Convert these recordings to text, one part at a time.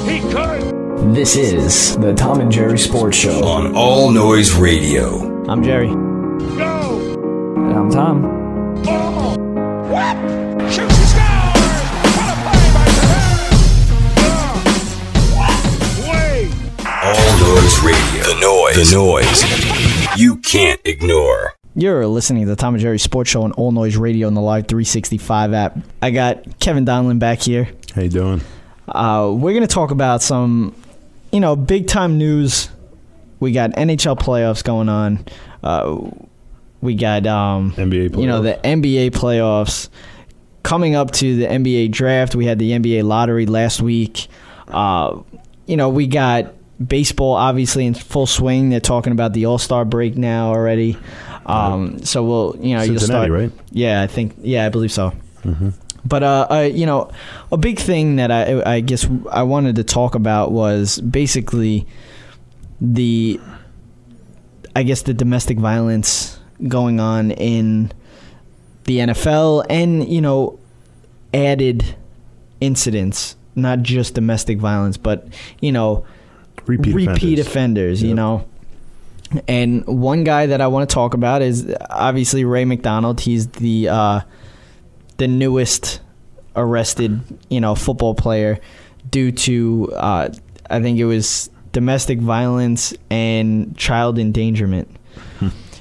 He could. This is the Tom and Jerry Sports Show on All Noise Radio. I'm Jerry. Go. And I'm Tom. Oh. What? Shoots and scores. What a play by Tavares. Wait. All Noise Radio. The noise you can't ignore. You're listening to the Tom and Jerry Sports Show on All Noise Radio and the Live 365 app. I got Kevin Donlin back here. How you doing? We're going to talk about some, big time news. We got NHL playoffs going on. We got NBA playoffs. The NBA playoffs coming up to the NBA draft. We had the NBA lottery last week. We got baseball obviously in full swing. They're talking about the All-Star break now already. So we'll, you'll start, right? Yeah, I believe so. Mm-hmm. But a big thing that I guess I wanted to talk about was basically the domestic violence going on in the NFL and added incidents, not just domestic violence, but repeat offenders. Yep. And one guy that I want to talk about is obviously Ray McDonald. He's the newest arrested, football player due to, I think it was domestic violence and child endangerment.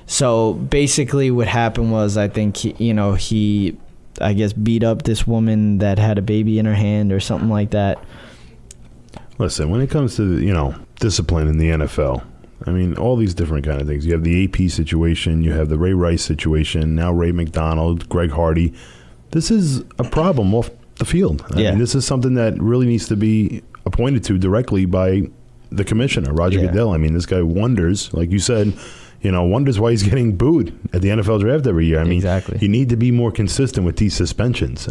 So basically what happened was I think, he beat up this woman that had a baby in her hand or something like that. Listen, when it comes to, discipline in the NFL, all these different kind of things. You have the AP situation, you have the Ray Rice situation, now Ray McDonald, Greg Hardy. This is a problem off the field. I mean, this is something that really needs to be appointed to directly by the commissioner, Roger Goodell. This guy wonders, like you said, wonders why he's getting booed at the NFL draft every year. Exactly. You need to be more consistent with these suspensions.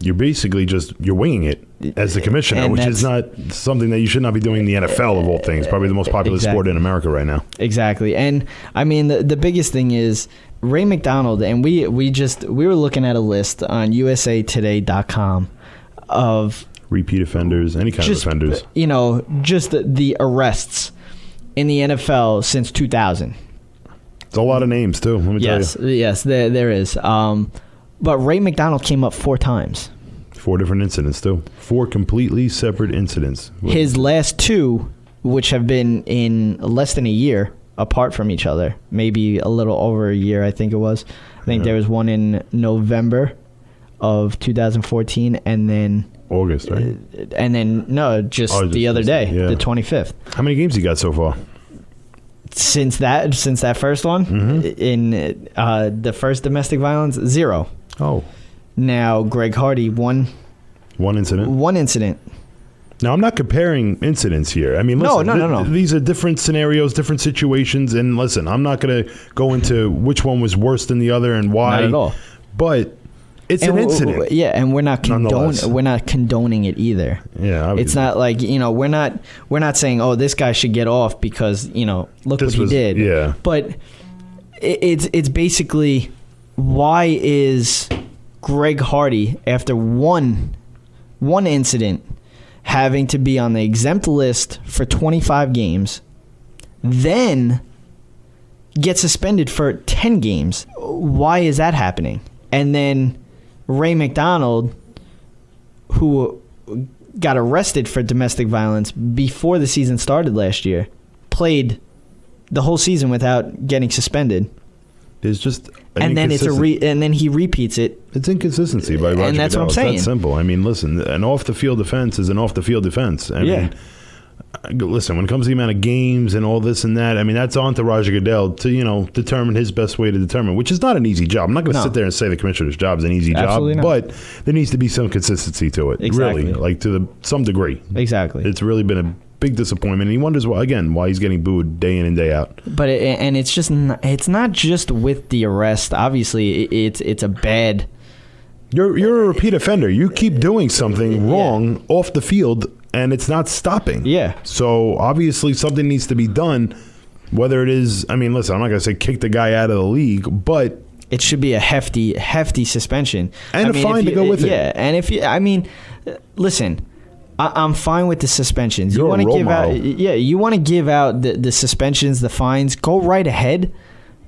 You're basically you're winging it as the commissioner, which is not something that you should not be doing in the NFL of all things. Probably the most popular sport in America right now. Exactly. And the biggest thing is Ray McDonald, and we were looking at a list on usatoday.com of repeat offenders, any kind of offenders. Just the arrests in the NFL since 2000. It's a lot of names too, let me tell you. Yes, there is. But Ray McDonald came up 4 times. 4 different incidents, too. 4 completely separate incidents. His last 2, which have been in less than a year apart from each other, maybe a little over a year, I think it was. I think there was one in November of 2014, and then... August, right? And then, just the other day, the 25th. How many games you got so far? Since that first one, in the first domestic violence, 0. Oh. Now, Greg Hardy, one incident. One incident. Now, I'm not comparing incidents here. Listen, no. These are different scenarios, different situations. And listen, I'm not going to go into which one was worse than the other and why. Not at all. But it's an incident. Yeah, and we're not condoning it either. Yeah, obviously. It's not like, we're not saying, oh, this guy should get off because, look what he did. Yeah. But it's basically, why is Greg Hardy, after one incident, having to be on the exempt list for 25 games, then get suspended for 10 games? Why is that happening? And then Ray McDonald, who got arrested for domestic violence before the season started last year, played the whole season without getting suspended. There's just and then and then he repeats it. It's inconsistency by Roger and that's Goodell. What I'm saying. It's that simple. Listen, an off-the-field offense is an off-the-field offense. Listen, when it comes to the amount of games and all this and that, that's on to Roger Goodell to, determine his best way to determine, which is not an easy job. I'm not going to sit there and say the commissioner's job is an easy job, but there needs to be some consistency to it. Exactly. Really, some degree. Exactly. It's really been a big disappointment, and he wonders why he's getting booed day in and day out. But it's not just with the arrest. Obviously, it's a bad. You're a repeat offender. You keep doing something wrong off the field, and it's not stopping. Yeah. So obviously something needs to be done. Whether it is, listen, I'm not going to say kick the guy out of the league, but it should be a hefty suspension and a fine to go with it. Yeah, and if you, listen. I'm fine with the suspensions. You're you want a to role give model. out, you want to give out the suspensions, the fines. Go right ahead,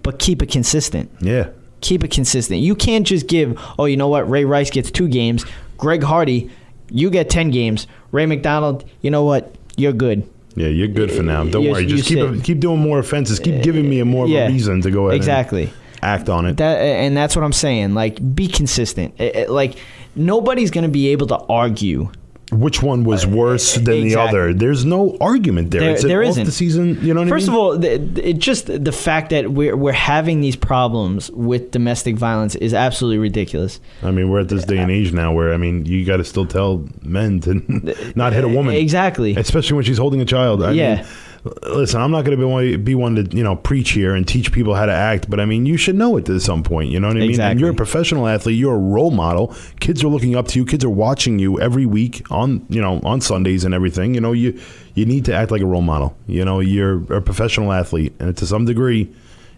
but keep it consistent. Yeah. Keep it consistent. You can't just give, oh, you know what? Ray Rice gets 2 games. Greg Hardy, you get 10 games. Ray McDonald, you know what? You're good. Yeah, you're good for now. Don't worry. Just you keep doing more offenses. Keep giving me more of a reason to go ahead exactly. and act on it. And that's what I'm saying. Like, be consistent. Like, nobody's going to be able to argue which one was worse than the other. There's no argument there. It's there off isn't. the season, you know what I mean? First of all, it just the fact that we're having these problems with domestic violence is absolutely ridiculous. I mean, we're at this day and age now where, I mean, you got to still tell men to not hit a woman. Exactly. Especially when she's holding a child. I mean, listen, I'm not going to be one to, preach here and teach people how to act, but I mean, you should know it at some point, you know what I mean? Exactly. And you're a professional athlete, you're a role model. Kids are looking up to you, kids are watching you every week on Sundays and everything. You need to act like a role model. You're a professional athlete, and to some degree,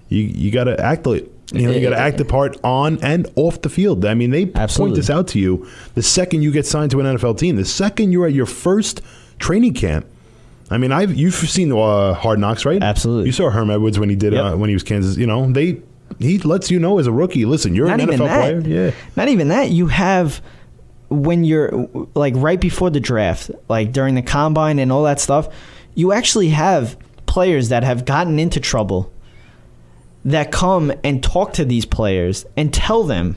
you got to act like you got to act the part on and off the field. I mean, they point this out to you the second you get signed to an NFL team, the second you're at your first training camp. I mean, you've seen Hard Knocks, right? Absolutely. You saw Herm Edwards when he did when he was Kansas. He lets you know as a rookie. Listen, you're an NFL player. Yeah. Not even that. You have when you're like right before the draft, like during the combine and all that stuff. You actually have players that have gotten into trouble that come and talk to these players and tell them,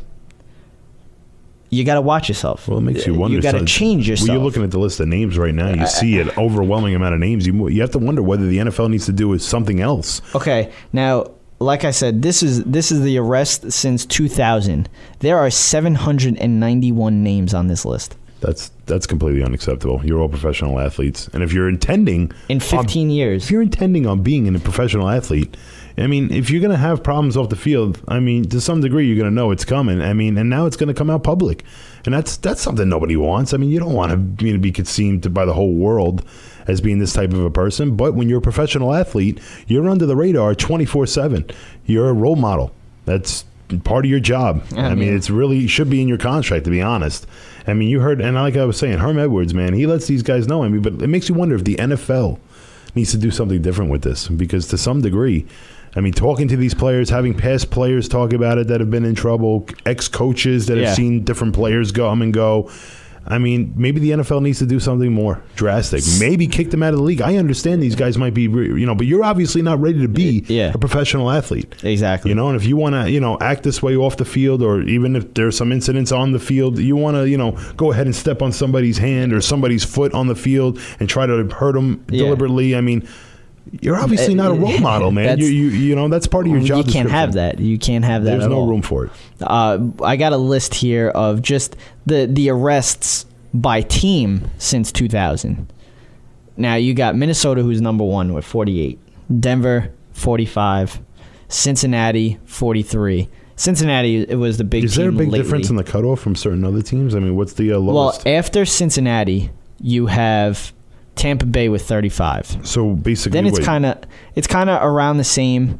you got to watch yourself. Well, it makes you wonder. You got to change yourself. Well, you're looking at the list of names right now. You see an overwhelming amount of names. You have to wonder whether the NFL needs to do something else. Okay, now, like I said, this is the arrest since 2000. There are 791 names on this list. That's completely unacceptable. You're all professional athletes, and if you're intending in 15 years, if you're intending on being a professional athlete, I mean, if you're going to have problems off the field, I mean, to some degree, you're going to know it's coming. I mean, and now it's going to come out public, and that's something nobody wants. I mean, you don't want to be consumed by the whole world as being this type of a person. But when you're a professional athlete, you're under the radar 24/7. You're a role model. That's part of your job. I mean, it's really should be in your contract, to be honest. I mean, you heard, and like I was saying, Herm Edwards, man, he lets these guys know. I mean, but it makes you wonder if the NFL needs to do something different with this, because to some degree, I mean, talking to these players, having past players talk about it that have been in trouble, ex-coaches that have seen different players come and go. I mean, maybe the NFL needs to do something more drastic. Maybe kick them out of the league. I understand these guys might be, but you're obviously not ready to be a professional athlete. Exactly. And if you want to, act this way off the field, or even if there's some incidents on the field, you want to, go ahead and step on somebody's hand or somebody's foot on the field and try to hurt them deliberately. I mean, you're obviously not a role model, man. That's part of your job. You can't have that. You can't have that. There's no room for it. I got a list here of just the arrests by team since 2000. Now you got Minnesota, who's number 1 with 48. Denver 45. Cincinnati 43. Cincinnati, it was the big team. Is there a big lately. difference in the cutoff from certain other teams? I mean, what's the lowest? Well, after Cincinnati, you have Tampa Bay with 35. So basically, then it's kind of around the same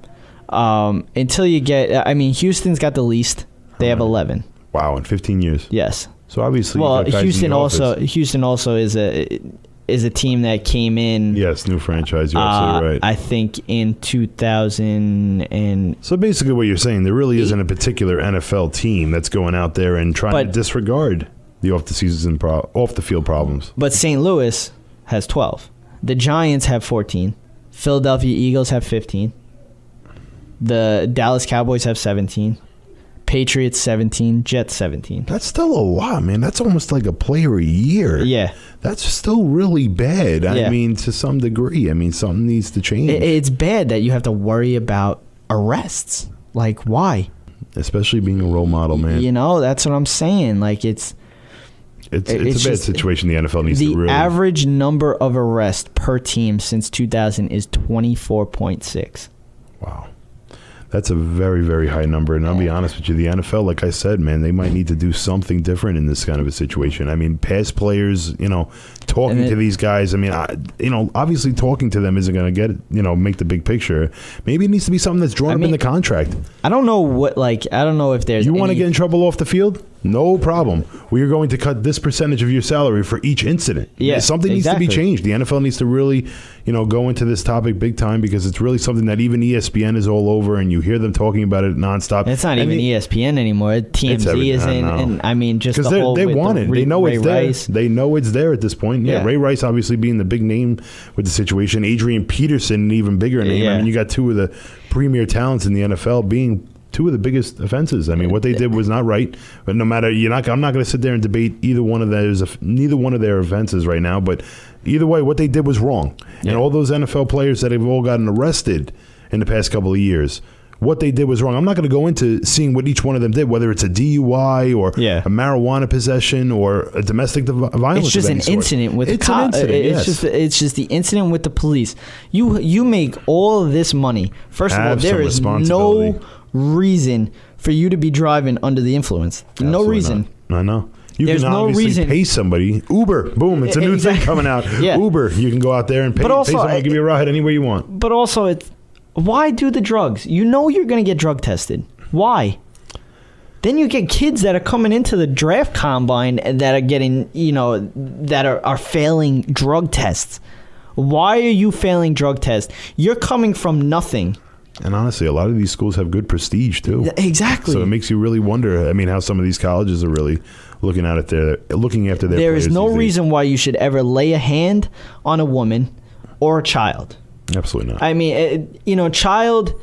until you get. I mean, Houston's got the least. They have 11. Wow, in 15 years. Yes. So obviously, well, you got guys in the office. Houston also is a team that came in. Yes, new franchise. You're absolutely right. I think in 2000 and. So basically, what you're saying, there really isn't a particular NFL team that's going out there and trying to disregard the off the field problems. But St. Louis has 12. The Giants have 14. Philadelphia Eagles have 15. The Dallas Cowboys have 17. Patriots 17. Jets 17. That's still a lot, man. That's almost like a player a year. Yeah. That's still really bad. I mean, to some degree. I mean, something needs to change. It's bad that you have to worry about arrests. Like, why? Especially being a role model, man. That's what I'm saying. Like, It's a bad situation the NFL needs to really... The average number of arrests per team since 2000 is 24.6. Wow. That's a very, very high number. And I'll be honest with you, the NFL, like I said, man, they might need to do something different in this kind of a situation. I mean, past players, talking to these guys, I mean, obviously talking to them isn't going to get, make the big picture. Maybe it needs to be something that's drawn up in the contract. I don't know if there's... You want to get in trouble off the field? No problem. We are going to cut this percentage of your salary for each incident. Yeah, something needs to be changed. The NFL needs to really, go into this topic big time because it's really something that even ESPN is all over, and you hear them talking about it nonstop. It's not even ESPN anymore. TMZ isn't, and I mean, just the whole. Because they want it. They know it's there. Rice. They know it's there at this point. Yeah, Ray Rice obviously being the big name with the situation. Adrian Peterson, an even bigger name. Yeah. I mean, you got two of the premier talents in the NFL being two of the biggest offenses. I mean, what they did was not right. But no matter, I'm not going to sit there and debate neither one of their offenses right now. But either way, what they did was wrong. Yeah. And all those NFL players that have all gotten arrested in the past couple of years, what they did was wrong. I'm not going to go into seeing what each one of them did, whether it's a DUI or a marijuana possession or a domestic violence. It's just an incident with the cop. It's just the incident with the police. You make all of this money. First of all, there is no reason for you to be driving under the influence. Absolutely no reason. Not. I know. There's can no reason. Pay somebody. Uber, boom, it's a new thing coming out. Uber, you can go out there and pay someone to give you a ride anywhere you want. But also, why do the drugs? You know you're going to get drug tested. Why? Then you get kids that are coming into the draft combine that are getting, that are failing drug tests. Why are you failing drug tests? You're coming from nothing. And honestly, a lot of these schools have good prestige too. Exactly. So it makes you really wonder. I mean, how some of these colleges are really looking after their There is no reason why you should ever lay a hand on a woman or a child. Absolutely not. I mean, child,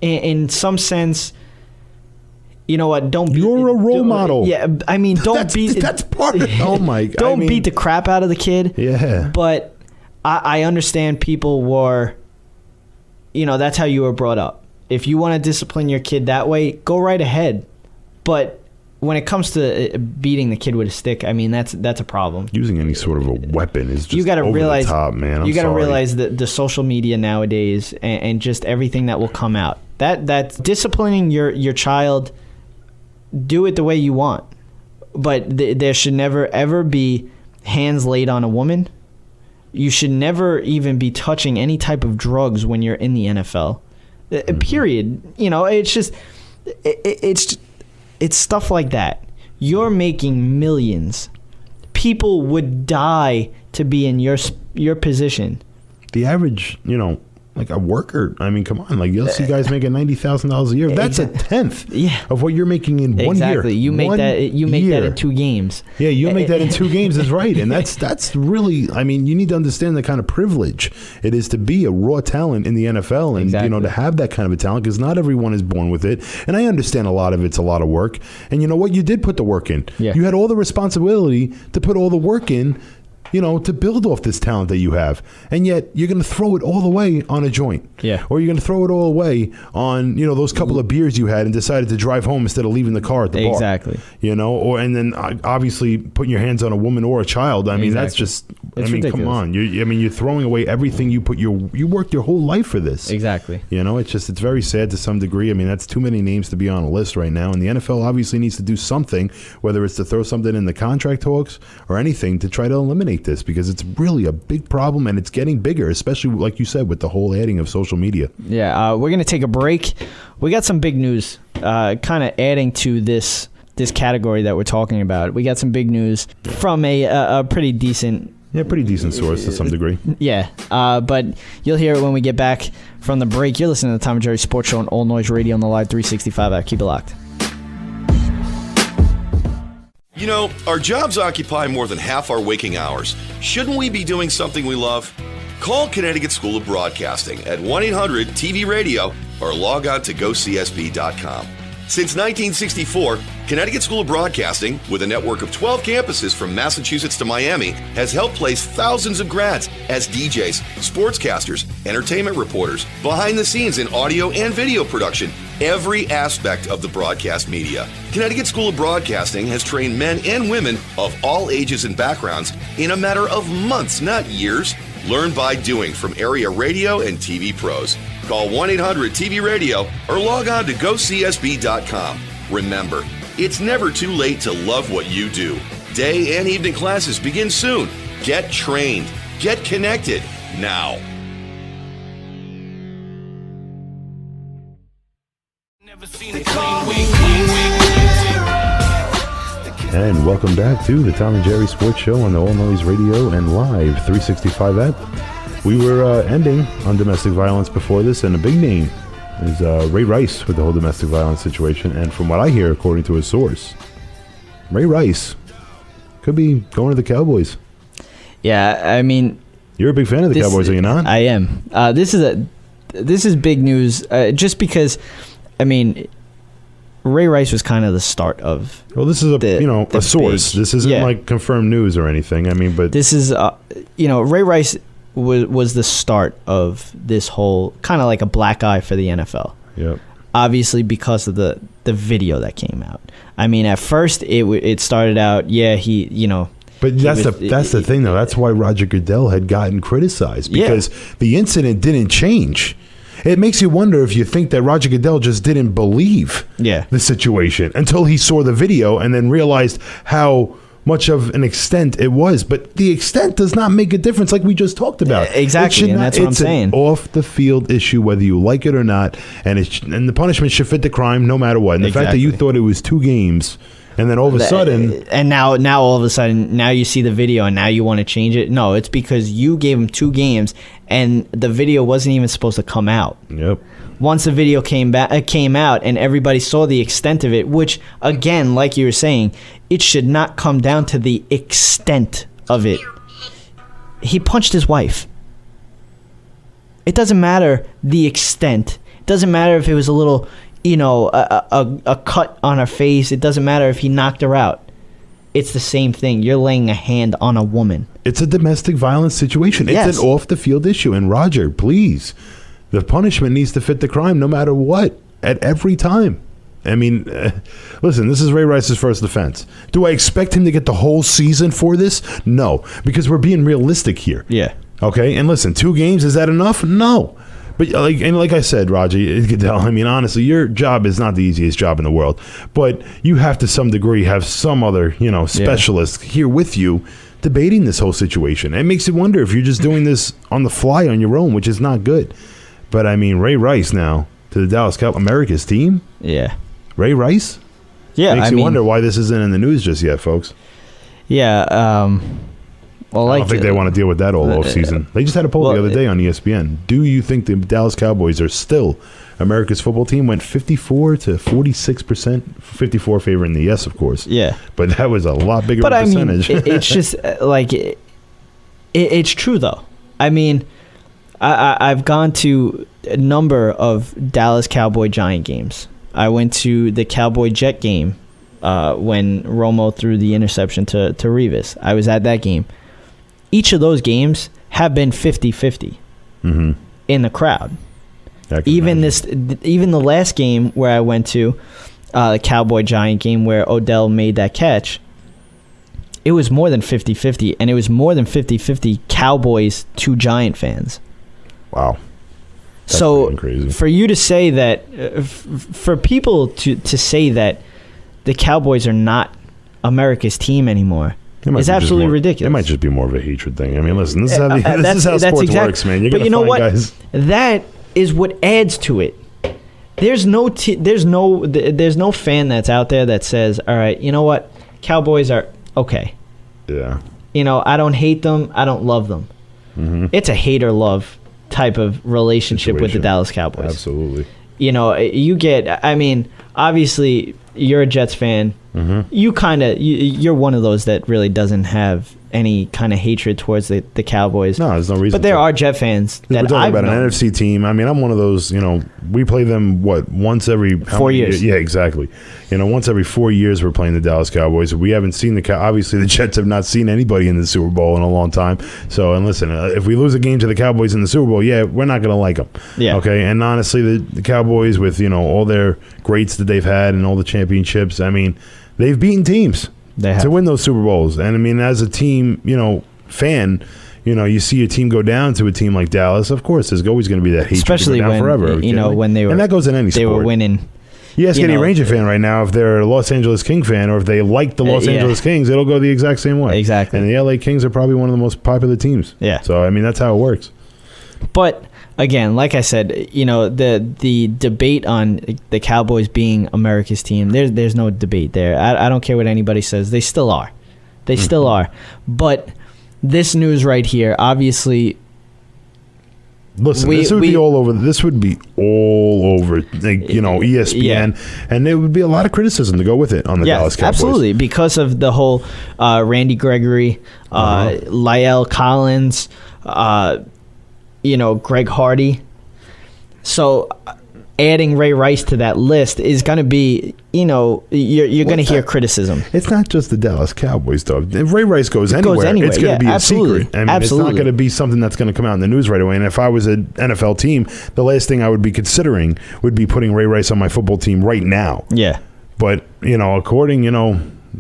in some sense, you know what? Don't be. You're a role model. Yeah, I mean, don't beat. That's part of it. Oh my God. Don't beat the crap out of the kid. Yeah. But I understand people were. That's how you were brought up. If you want to discipline your kid that way, go right ahead. But when it comes to beating the kid with a stick, I mean, that's a problem. Using any sort of a weapon is just you gotta over realize, the top, man. You got to realize that the social media nowadays and just everything that will come out. That's disciplining your child. Do it the way you want. But there should never, ever be hands laid on a woman. You should never even be touching any type of drugs when you're in the NFL. Period. It's just it's stuff like that. You're making millions. People would die to be in your position. The average, like a worker. I mean, come on. Like, you'll see guys making $90,000 a year. That's a tenth of what you're making in 1 year. Exactly. You make that in 2 games. Yeah, you make that in 2 games is right. And that's really, I mean, you need to understand the kind of privilege it is to be a raw talent in the NFL and, to have that kind of a talent because not everyone is born with it. And I understand a lot of it's a lot of work. And you know what? You did put the work in. Yeah. You had all the responsibility to put all the work in, to build off this talent that you have. And yet you're going to throw it all away on a joint. Yeah. Or you're going to throw it all away on, those couple of beers you had and decided to drive home instead of leaving the car at the bar. Exactly. And then obviously putting your hands on a woman or a child. I mean, that's just, ridiculous. Come on. You're throwing away everything you worked your whole life for this. Exactly. It's very sad to some degree. I mean, that's too many names to be on a list right now. And the NFL obviously needs to do something, whether it's to throw something in the contract talks or anything to try to eliminate this because it's really a big problem and it's getting bigger, especially like you said with the whole adding of social media. Yeah, we're going to take a break. We got some big news kind of adding to this category that we're talking about. We got some big news from a pretty decent... Yeah, pretty decent source to some degree. Yeah, but you'll hear it when we get back from the break. You're listening to the Tom and Jerry Sports Show on All Noise Radio on the Live 365 app. Keep it locked. Our jobs occupy more than half our waking hours. Shouldn't we be doing something we love? Call Connecticut School of Broadcasting at 1-800-TV-RADIO or log on to gocsb.com. Since 1964, Connecticut School of Broadcasting, with a network of 12 campuses from Massachusetts to Miami, has helped place thousands of grads as DJs, sportscasters, entertainment reporters, behind the scenes in audio and video production, every aspect of the broadcast media. Connecticut School of Broadcasting has trained men and women of all ages and backgrounds in a matter of months, not years. Learn by doing from area radio and TV pros. Call 1-800-TV-RADIO or log on to gocsb.com. Remember, it's never too late to love what you do. Day and evening classes begin soon. Get trained. Get connected now. Never seen a clean week. And welcome back to the Tom and Jerry Sports Show on the All Noise Radio and live 365 app. We were ending on domestic violence before this, and a big name is Ray Rice with the whole domestic violence situation. And from what I hear, according to a source, Ray Rice could be going to the Cowboys. Yeah, I mean, you're a big fan of the Cowboys, are you not? I am. This is big news, just because, I mean, Ray Rice was kind of the start of. Well, this is a source. This isn't like confirmed news or anything. I mean, but this is Ray Rice was the start of this whole kind of like a black eye for the NFL. Yep. Obviously, because of the video that came out. I mean, at first it started out, But that's the thing, though. That's why Roger Goodell had gotten criticized, because the incident didn't change. It makes you wonder if you think that Roger Goodell just didn't believe the situation until he saw the video and then realized how much of an extent it was. But the extent does not make a difference, like we just talked about. Exactly, and that's what I'm saying. It's an off-the-field issue, whether you like it or not, and the punishment should fit the crime no matter what. And the fact that you thought it was 2 games... And then all of a sudden... And now all of a sudden, now you see the video and now you want to change it? No, it's because you gave him 2 games and the video wasn't even supposed to come out. Yep. Once the video came out and everybody saw the extent of it, which, again, like you were saying, it should not come down to the extent of it. He punched his wife. It doesn't matter the extent. It doesn't matter if it was a little... a cut on her face. It doesn't matter if he knocked her out. It's the same thing. You're laying a hand on a woman. It's a domestic violence situation. It's an off-the-field issue. And Roger, please, the punishment needs to fit the crime no matter what, at every time. I mean, listen, this is Ray Rice's first offense. Do I expect him to get the whole season for this? No, because we're being realistic here. Yeah. Okay? And listen, 2 games, is that enough? No. But like I said, Roger Goodell, I mean, honestly, your job is not the easiest job in the world. But you have to some degree have some other, specialist here with you debating this whole situation. It makes you wonder if you're just doing this on the fly on your own, which is not good. But, I mean, Ray Rice now to the Dallas Cowboys, America's team? Yeah. Ray Rice? Yeah, Makes you wonder why this isn't in the news just yet, folks. Yeah, well, I don't think they want to deal with that all offseason. They just had a poll the other day on ESPN. Do you think the Dallas Cowboys are still America's football team? Went 54 to 46%. 54 favoring the yes, of course. Yeah. But that was a lot bigger percentage. Mean, it's just like it's true, though. I mean, I've gone to a number of Dallas Cowboy Giant games. I went to the Cowboy Jet game when Romo threw the interception to Revis. I was at that game. Each of those games have been 50-50 in the crowd. Even the last game where I went to, the Cowboy Giant game where Odell made that catch, it was more than 50-50, and it was more than 50-50 Cowboys to Giant fans. Wow. That's so crazy. For you to say that, for people to say that the Cowboys are not America's team anymore, it's absolutely ridiculous. It might just be more of a hatred thing. I mean, listen, this is how sports works, man. You're going to find guys. That is what adds to it. There's no fan that's out there that says, all right, you know what? Cowboys are okay. Yeah. I don't hate them. I don't love them. It's a hate-or-love type of relationship with the Dallas Cowboys. Absolutely. Obviously, you're a Jets fan. You're one of those that really doesn't have any kind of hatred towards the Cowboys. No, there's no reason. But there are Jet fans that we're talking about an NFC team. I mean, I'm one of those. We play them once every 4 years. Yeah, exactly. Once every 4 years we're playing the Dallas Cowboys. We haven't seen obviously the Jets have not seen anybody in the Super Bowl in a long time. So, and listen, if we lose a game to the Cowboys in the Super Bowl, we're not going to like them. Yeah. Okay. And honestly, the Cowboys with all their greats that they've had and all the championships. I mean, they've beaten teams to win those Super Bowls. And I mean, as a team, fan, you see a team go down to a team like Dallas. Of course, there's always going to be that hatred, especially when forever. When they were, and that goes in any sport. They were winning. You ask any Ranger fan right now if they're a Los Angeles King fan or if they like the Los Angeles Kings, it'll go the exact same way. Exactly. And the LA Kings are probably one of the most popular teams. Yeah. So I mean, that's how it works. But again, like I said, the debate on the Cowboys being America's team, there's no debate there. I don't care what anybody says. They still are. They still are. But this news right here, obviously. Listen, this would be all over. This would be all over, ESPN, and there would be a lot of criticism to go with it on the Dallas Cowboys. Absolutely, because of the whole Randy Gregory, La'el Collins, Greg Hardy. So adding Ray Rice to that list is going to be, you're going to hear criticism. It's not just the Dallas Cowboys, though. If Ray Rice goes anywhere, it's going to be a secret. I mean, it's not going to be something that's going to come out in the news right away. And if I was an NFL team, the last thing I would be considering would be putting Ray Rice on my football team right now. Yeah. But, according,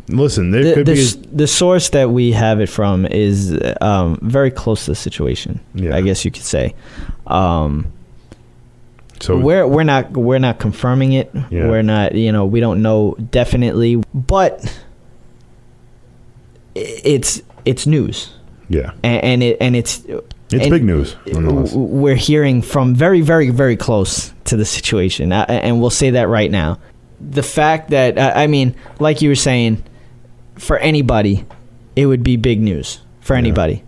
listen, there could be... The source that we have it from is very close to the situation, I guess you could say. So we're not confirming it. Yeah. We're not, we don't know definitely, but it's news. Yeah. And it's big news. We're hearing from very, very, very close to the situation, and we'll say that right now. The fact that like you were saying, for anybody, it would be big news for anybody,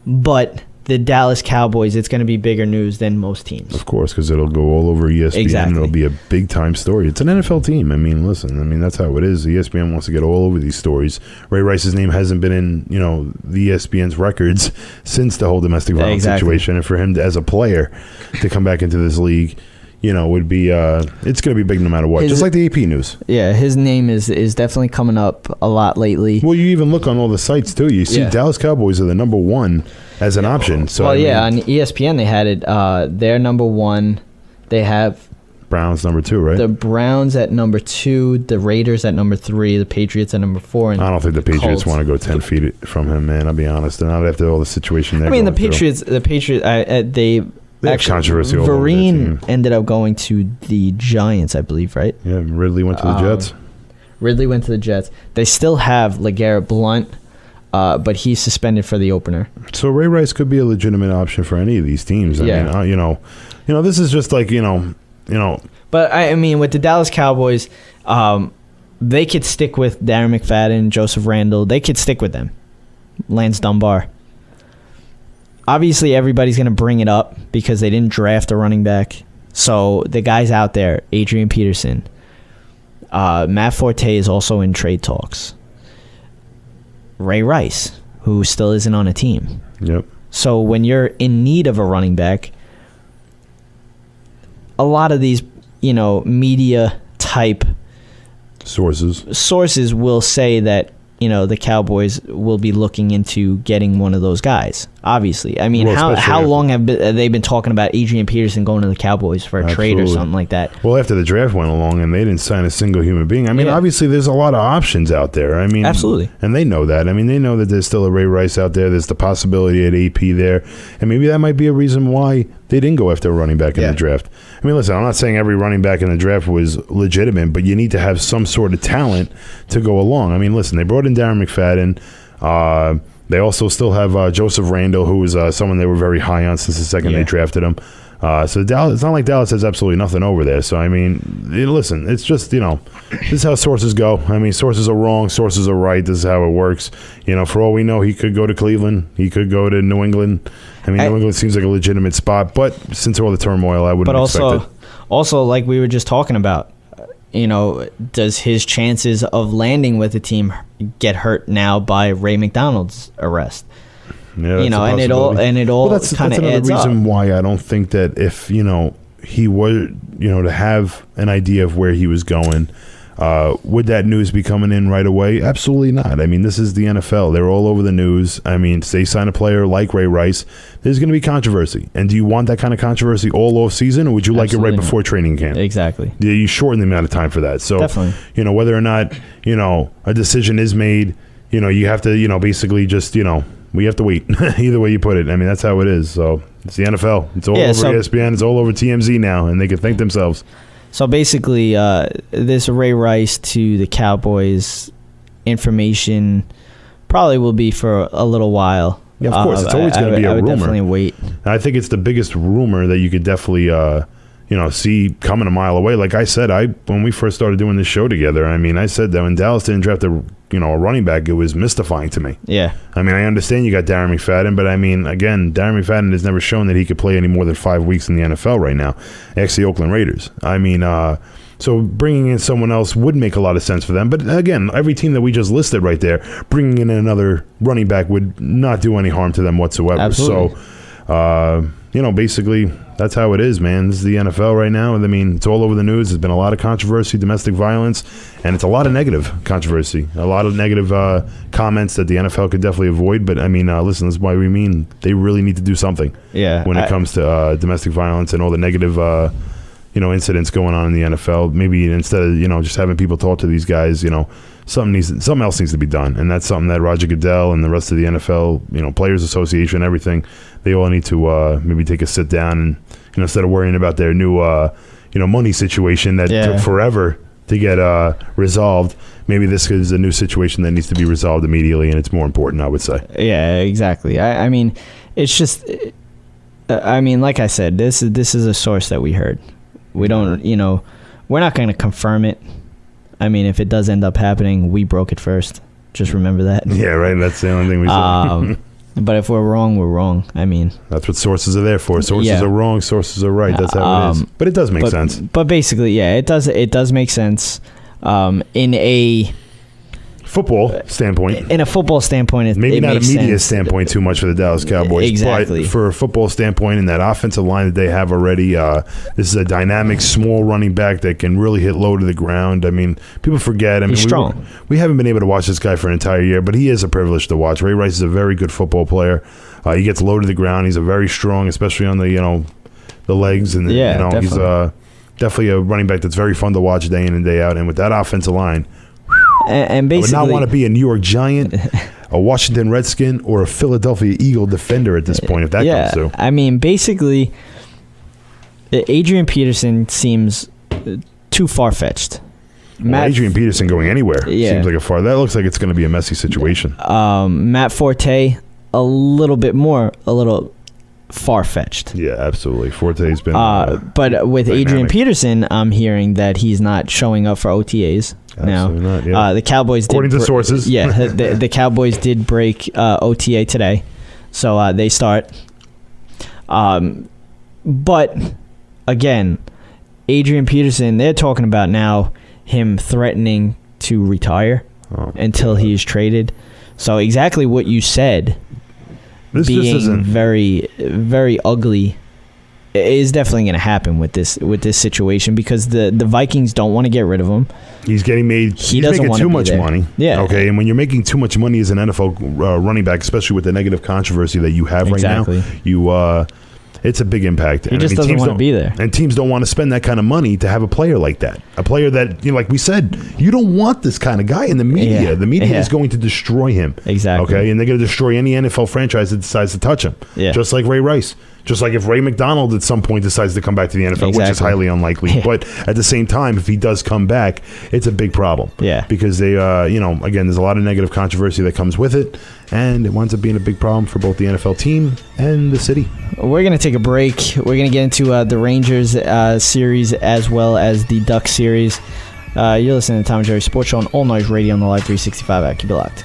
but the Dallas Cowboys, it's going to be bigger news than most teams. Of course, because it'll go all over ESPN. Exactly. It'll be a big-time story. It's an NFL team. Listen, that's how it is. ESPN wants to get all over these stories. Ray Rice's name hasn't been in, the ESPN's records since the whole domestic violence situation. And for him, as a player, to come back into this league, would be it's going to be big no matter what. Just like the AP news. Yeah, his name is definitely coming up a lot lately. Well, you even look on all the sites, too. You see Dallas Cowboys are the number one as an option. So on ESPN they had it. They're number one. They have Browns number 2, right? The Browns at number 2, the Raiders at number 3, the Patriots at number 4. And I don't think the Patriots want to go 10 feet from him, man. I'll be honest. And not after all the situation there. The Patriots, they actually, controversy. Vereen ended up going to the Giants, I believe, right? Yeah, Ridley went to the Jets. Ridley went to the Jets. They still have LeGarrette Blount, but he's suspended for the opener. So Ray Rice could be a legitimate option for any of these teams. I mean, this is just like, But, with the Dallas Cowboys, they could stick with Darren McFadden, Joseph Randle. They could stick with them. Lance Dunbar. Obviously, everybody's going to bring it up because they didn't draft a running back. So the guys out there, Adrian Peterson, Matt Forte is also in trade talks. Ray Rice, who still isn't on a team. Yep. So when you're in need of a running back, a lot of these, media type sources will say that, the Cowboys will be looking into getting one of those guys. Obviously, how long have they been talking about Adrian Peterson going to the Cowboys for a trade or something like that? Well, after the draft went along and they didn't sign a single human being. Obviously, there's a lot of options out there. Absolutely, and they know that. They know that there's still a Ray Rice out there. There's the possibility at AP there, and maybe that might be a reason why they didn't go after a running back in the draft. Listen, I'm not saying every running back in the draft was legitimate, but you need to have some sort of talent to go along. Listen, they brought in Darren McFadden. They also still have Joseph Randle, who was someone they were very high on since the second they drafted him. So Dallas, it's not like Dallas has absolutely nothing over there. So, listen, it's just, this is how sources go. Sources are wrong, sources are right. This is how it works. For all we know, he could go to Cleveland. He could go to New England. New England seems like a legitimate spot. But since all the turmoil, I wouldn't expect it. Also, like we were just talking about, does his chances of landing with the team get hurt now by Ray McDonald's arrest? Yeah, and it all kind of adds up. That's another reason why I don't think that if he were to have an idea of where he was going, would that news be coming in right away? Absolutely not. This is the NFL. They're all over the news. They sign a player like Ray Rice, there's going to be controversy. And do you want that kind of controversy all off season, or would you like it right before training camp? Exactly. You shorten the amount of time for that. So definitely. Whether or not a decision is made, you have to basically just we have to wait. Either way you put it. That's how it is. So it's the NFL. It's all over ESPN. It's all over TMZ now, and they can thank themselves. So basically, this Ray Rice to the Cowboys information probably will be for a little while. Yeah, of course, it's always going to be a rumor. I would definitely wait. I think it's the biggest rumor that you could definitely, see coming a mile away. Like I said, when we first started doing this show together, I said that when Dallas didn't draft a running back, it was mystifying to me. Yeah. I understand you got Darren McFadden, but again, Darren McFadden has never shown that he could play any more than 5 weeks in the NFL right now. Ex the Oakland Raiders. So bringing in someone else would make a lot of sense for them. But again, every team that we just listed right there, bringing in another running back would not do any harm to them whatsoever. Absolutely. So, basically, that's how it is, man. This is the NFL right now. It's all over the news. There's been a lot of controversy, domestic violence, and it's a lot of negative controversy, a lot of negative comments that the NFL could definitely avoid. But, listen, this is why they really need to do something when it comes to domestic violence and all the negative incidents going on in the NFL. Maybe instead of just having people talk to these guys, something else needs to be done, and that's something that Roger Goodell and the rest of the NFL, Players Association, everything, they all need to maybe take a sit down and instead of worrying about their new money situation that took forever to get resolved. Maybe this is a new situation that needs to be resolved immediately, and it's more important, I would say. Yeah, exactly. It's just, like I said, this is a source that we heard. We don't, we're not going to confirm it. If it does end up happening, we broke it first. Just remember that. Yeah, right. That's the only thing we said. But if we're wrong, we're wrong. That's what sources are there for. Sources are wrong. Sources are right. That's how it is. But it does make sense. But basically, yeah, it does make sense. In a football standpoint. In a football standpoint, maybe not a media sense. Standpoint too much for the Dallas Cowboys. Exactly. But for a football standpoint, in that offensive line that they have already, this is a dynamic, small running back that can really hit low to the ground. People forget. He's strong. We haven't been able to watch this guy for an entire year, but he is a privilege to watch. Ray Rice is a very good football player. He gets low to the ground. He's a very strong, especially on the legs, and definitely. He's definitely a running back that's very fun to watch day in and day out. And with that offensive line. And basically, I would not want to be a New York Giant, a Washington Redskin, or a Philadelphia Eagle defender at this point, if that comes through. Basically, Adrian Peterson seems too far-fetched. Adrian Peterson going anywhere seems like that looks like it's going to be a messy situation. Matt Forte, a little far-fetched. Yeah, absolutely. Forte's been... but with dynamic. Adrian Peterson, I'm hearing that he's not showing up for OTAs. Absolutely now, not, yeah. The Cowboys according to sources. Yeah, the Cowboys did break OTA today, so they start. But again, Adrian Peterson, they're talking about now him threatening to retire until he's traded. So exactly what you said, being very, very ugly, is definitely going to happen with this situation because the Vikings don't want to get rid of him. He's getting made. He's making too much money. Yeah. Okay. And when you're making too much money as an NFL running back, especially with the negative controversy that you have right now, it's a big impact. He just doesn't want to be there. And teams don't want to spend that kind of money to have a player like that. A player that, like we said, you don't want this kind of guy in the media. Yeah. The media is going to destroy him. Exactly. Okay. And they're going to destroy any NFL franchise that decides to touch him. Yeah. Just like Ray Rice. Just like if Ray McDonald at some point decides to come back to the NFL, which is highly unlikely. Yeah. But at the same time, if he does come back, it's a big problem. Yeah. Because they, again, there's a lot of negative controversy that comes with it. And it winds up being a big problem for both the NFL team and the city. We're going to take a break. We're going to get into the Rangers series as well as the Ducks series. You're listening to Tom and Jerry Sports Show on All Noise Radio on the Live 365 app. Keep it locked.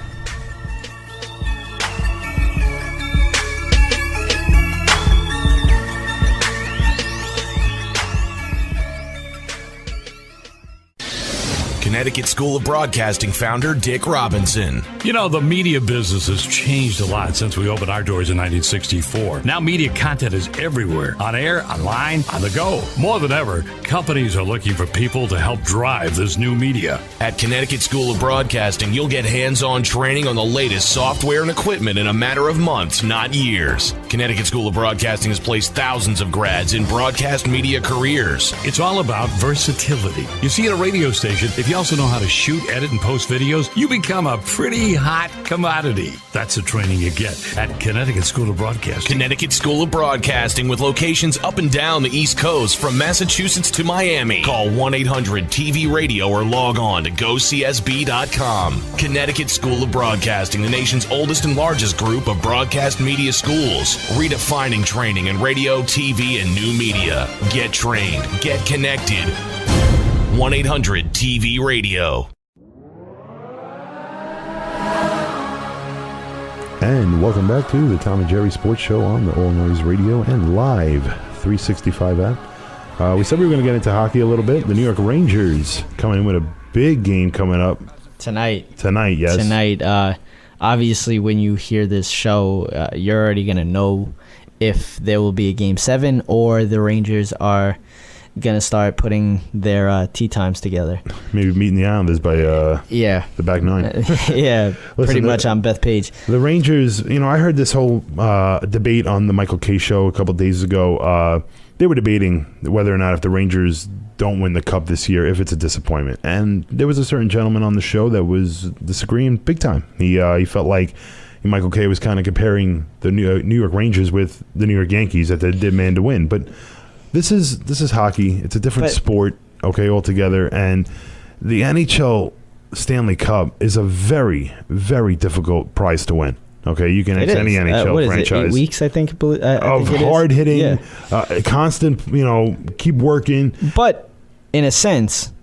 Connecticut School of Broadcasting founder Dick Robinson. You know, the media business has changed a lot since we opened our doors in 1964. Now media content is everywhere. On air, online, on the go. More than ever, companies are looking for people to help drive this new media. At Connecticut School of Broadcasting, you'll get hands-on training on the latest software and equipment in a matter of months, not years. Connecticut School of Broadcasting has placed thousands of grads in broadcast media careers. It's all about versatility. You see, at a radio station, if you also know how to shoot, edit, and post videos, you become a pretty hot commodity. That's the training you get at Connecticut School of Broadcasting. Connecticut School of Broadcasting with locations up and down the East Coast from Massachusetts to Miami. Call 1-800-TV-RADIO or log on to GoCSB.com. Connecticut School of Broadcasting, the nation's oldest and largest group of broadcast media schools. Redefining training in radio, TV, and new media. Get trained. Get connected. 1-800-TV-RADIO. And welcome back to the Tom and Jerry Sports Show on the All Noise Radio and live 365 app. We said we were going to get into hockey a little bit. The New York Rangers coming in with a big game coming up. Tonight, yes. Tonight, obviously, when you hear this show, you're already going to know if there will be a Game 7 or the Rangers are going to start putting their tee times together. Maybe meeting the Islanders by the back nine. Yeah, Listen, pretty much on Bethpage. The Rangers, I heard this whole debate on the Michael Kay show a couple days ago. They were debating whether or not if the Rangers don't win the Cup this year, if it's a disappointment. And there was a certain gentleman on the show that was disagreeing big time. He felt like Michael Kay was kind of comparing the New York Rangers with the New York Yankees, that they demand to win. But this is hockey. It's a different sport, altogether. And the NHL Stanley Cup is a very, very difficult prize to win. Okay, you can ask any NHL franchise. 8 weeks, I think. Of hard hitting, constant, keep working. But in a sense,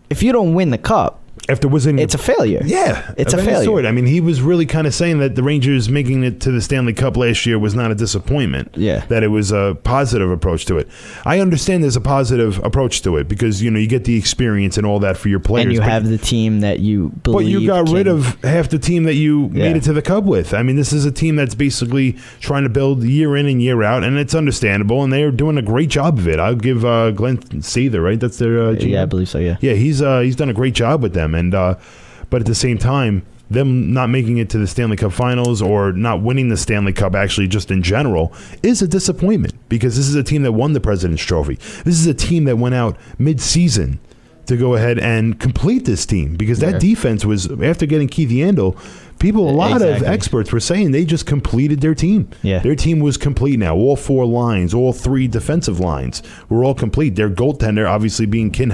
if you don't win the Cup, it's a failure. Yeah, it's a failure. Sort. I mean, he was really kind of saying that the Rangers making it to the Stanley Cup last year was not a disappointment. Yeah, that it was a positive approach to it. I understand there's a positive approach to it because you get the experience and all that for your players, and you have the team that you believe. But you got rid of half the team that you made it to the Cup with. I mean, this is a team that's basically trying to build year in and year out, and it's understandable. And they are doing a great job of it. I'll give Glenn Sather, right? That's their GM. Yeah, I believe so. Yeah, he's done a great job with them. And but at the same time, them not making it to the Stanley Cup Finals or not winning the Stanley Cup, actually just in general, is a disappointment because this is a team that won the President's Trophy. This is a team that went out mid-season to go ahead and complete this team because that defense was, after getting Keith Yandel, a lot of experts were saying they just completed their team. Yeah. Their team was complete now. All four lines, all three defensive lines were all complete. Their goaltender, obviously being King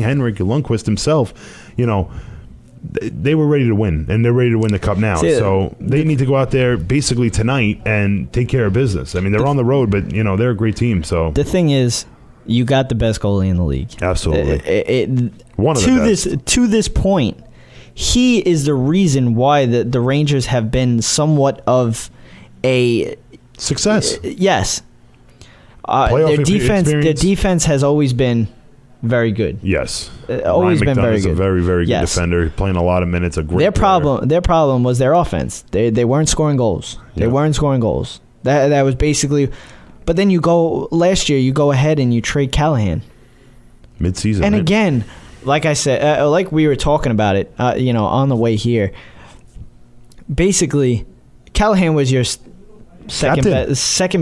Henrik Lundqvist himself, they were ready to win, and they're ready to win the Cup now. So they need to go out there basically tonight and take care of business. I mean, they're on the road, but, they're a great team. So the thing is, you got the best goalie in the league. Absolutely. One of the best. To this point, he is the reason why the Rangers have been somewhat of a success. Yes. Their defense has always been very good. Yes. Always been very good. A very, very good defender, playing a lot of minutes. A great Their problem was their offense. They weren't scoring goals. They weren't scoring goals. That was basically. But then you go ahead and you trade Callahan mid-season. And again, like I said, like we were talking about it, on the way here. Basically, Callahan was your second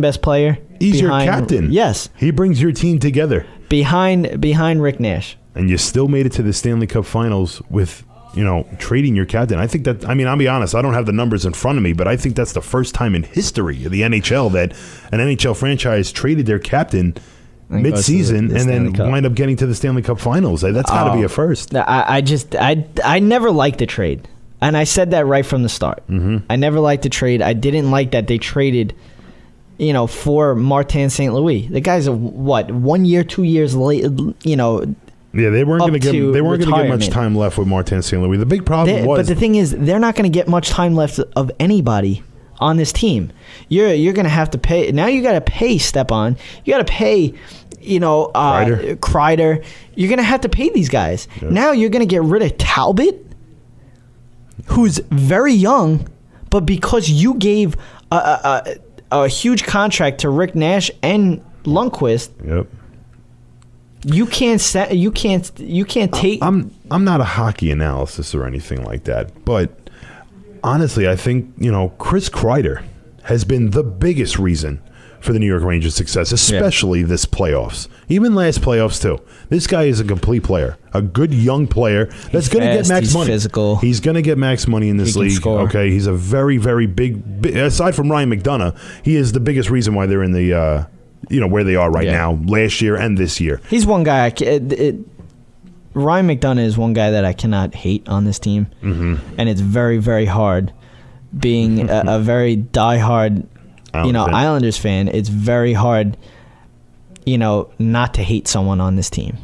best player. He's your captain. Yes, he brings your team together behind Rick Nash. And you still made it to the Stanley Cup Finals with trading your captain. I think that, I'll be honest, I don't have the numbers in front of me, but I think that's the first time in history of the NHL that an NHL franchise traded their captain mid-season and then wind up getting to the Stanley Cup Finals. That's got to be a first. I never liked the trade. And I said that right from the start. Mm-hmm. I never liked the trade. I didn't like that they traded, for Martin St. Louis. The guy's 1 year, 2 years late, Yeah, they weren't going to get much time left with Martin St. Louis. The big problem was... But the thing is, they're not going to get much time left of anybody on this team. You're going to have to pay... Now you got to pay Stepan. You got to pay, Kreider. You're going to have to pay these guys. Yep. Now you're going to get rid of Talbot, who's very young, but because you gave a huge contract to Rick Nash and Lundqvist... Yep. You can't take. I'm not a hockey analysis or anything like that, but honestly, I think Chris Kreider has been the biggest reason for the New York Rangers' success, especially this playoffs. Even last playoffs, too. This guy is a complete player, a good young player that's going to get max money. Physical. He's going to get max money in this league. Score. Okay, he's a very, very big, aside from Ryan McDonough, he is the biggest reason why they're in the, where they are right now, last year and this year. He's one guy. Ryan McDonough is one guy that I cannot hate on this team. And it's very, very hard being a very diehard Islanders fan. It's very hard, not to hate someone on this team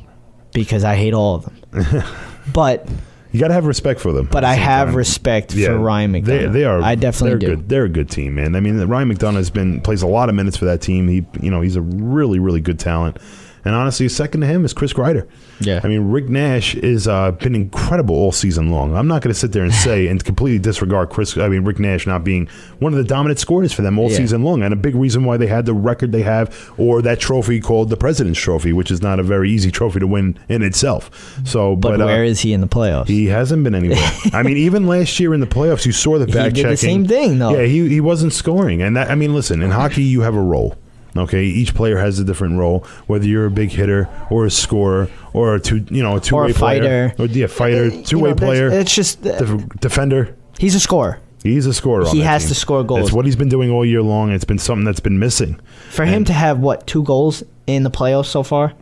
because I hate all of them. But you got to have respect for them. But I have respect for Ryan McDonough. They are. I definitely do. Good. They're a good team, man. I mean, Ryan McDonough plays a lot of minutes for that team. He's a really, really good talent. And honestly, second to him is Chris Kreider. Yeah. I mean, Rick Nash has been incredible all season long. I'm not going to sit there and say and completely disregard Rick Nash not being one of the dominant scorers for them all season long. And a big reason why they had the record they have, or that trophy called the President's Trophy, which is not a very easy trophy to win in itself. So, but where is he in the playoffs? He hasn't been anywhere. I mean, even last year in the playoffs, you saw the back checking. He did the same thing, though. Yeah, he wasn't scoring. And listen, in hockey, you have a role. Okay, each player has a different role. Whether you're a big hitter or a scorer or a two-way fighter, player, fighter, two-way player. It's just defender. He's a scorer. He's a scorer. He has to score goals. It's what he's been doing all year long. It's been something that's been missing. For him to have 2 goals in the playoffs so far,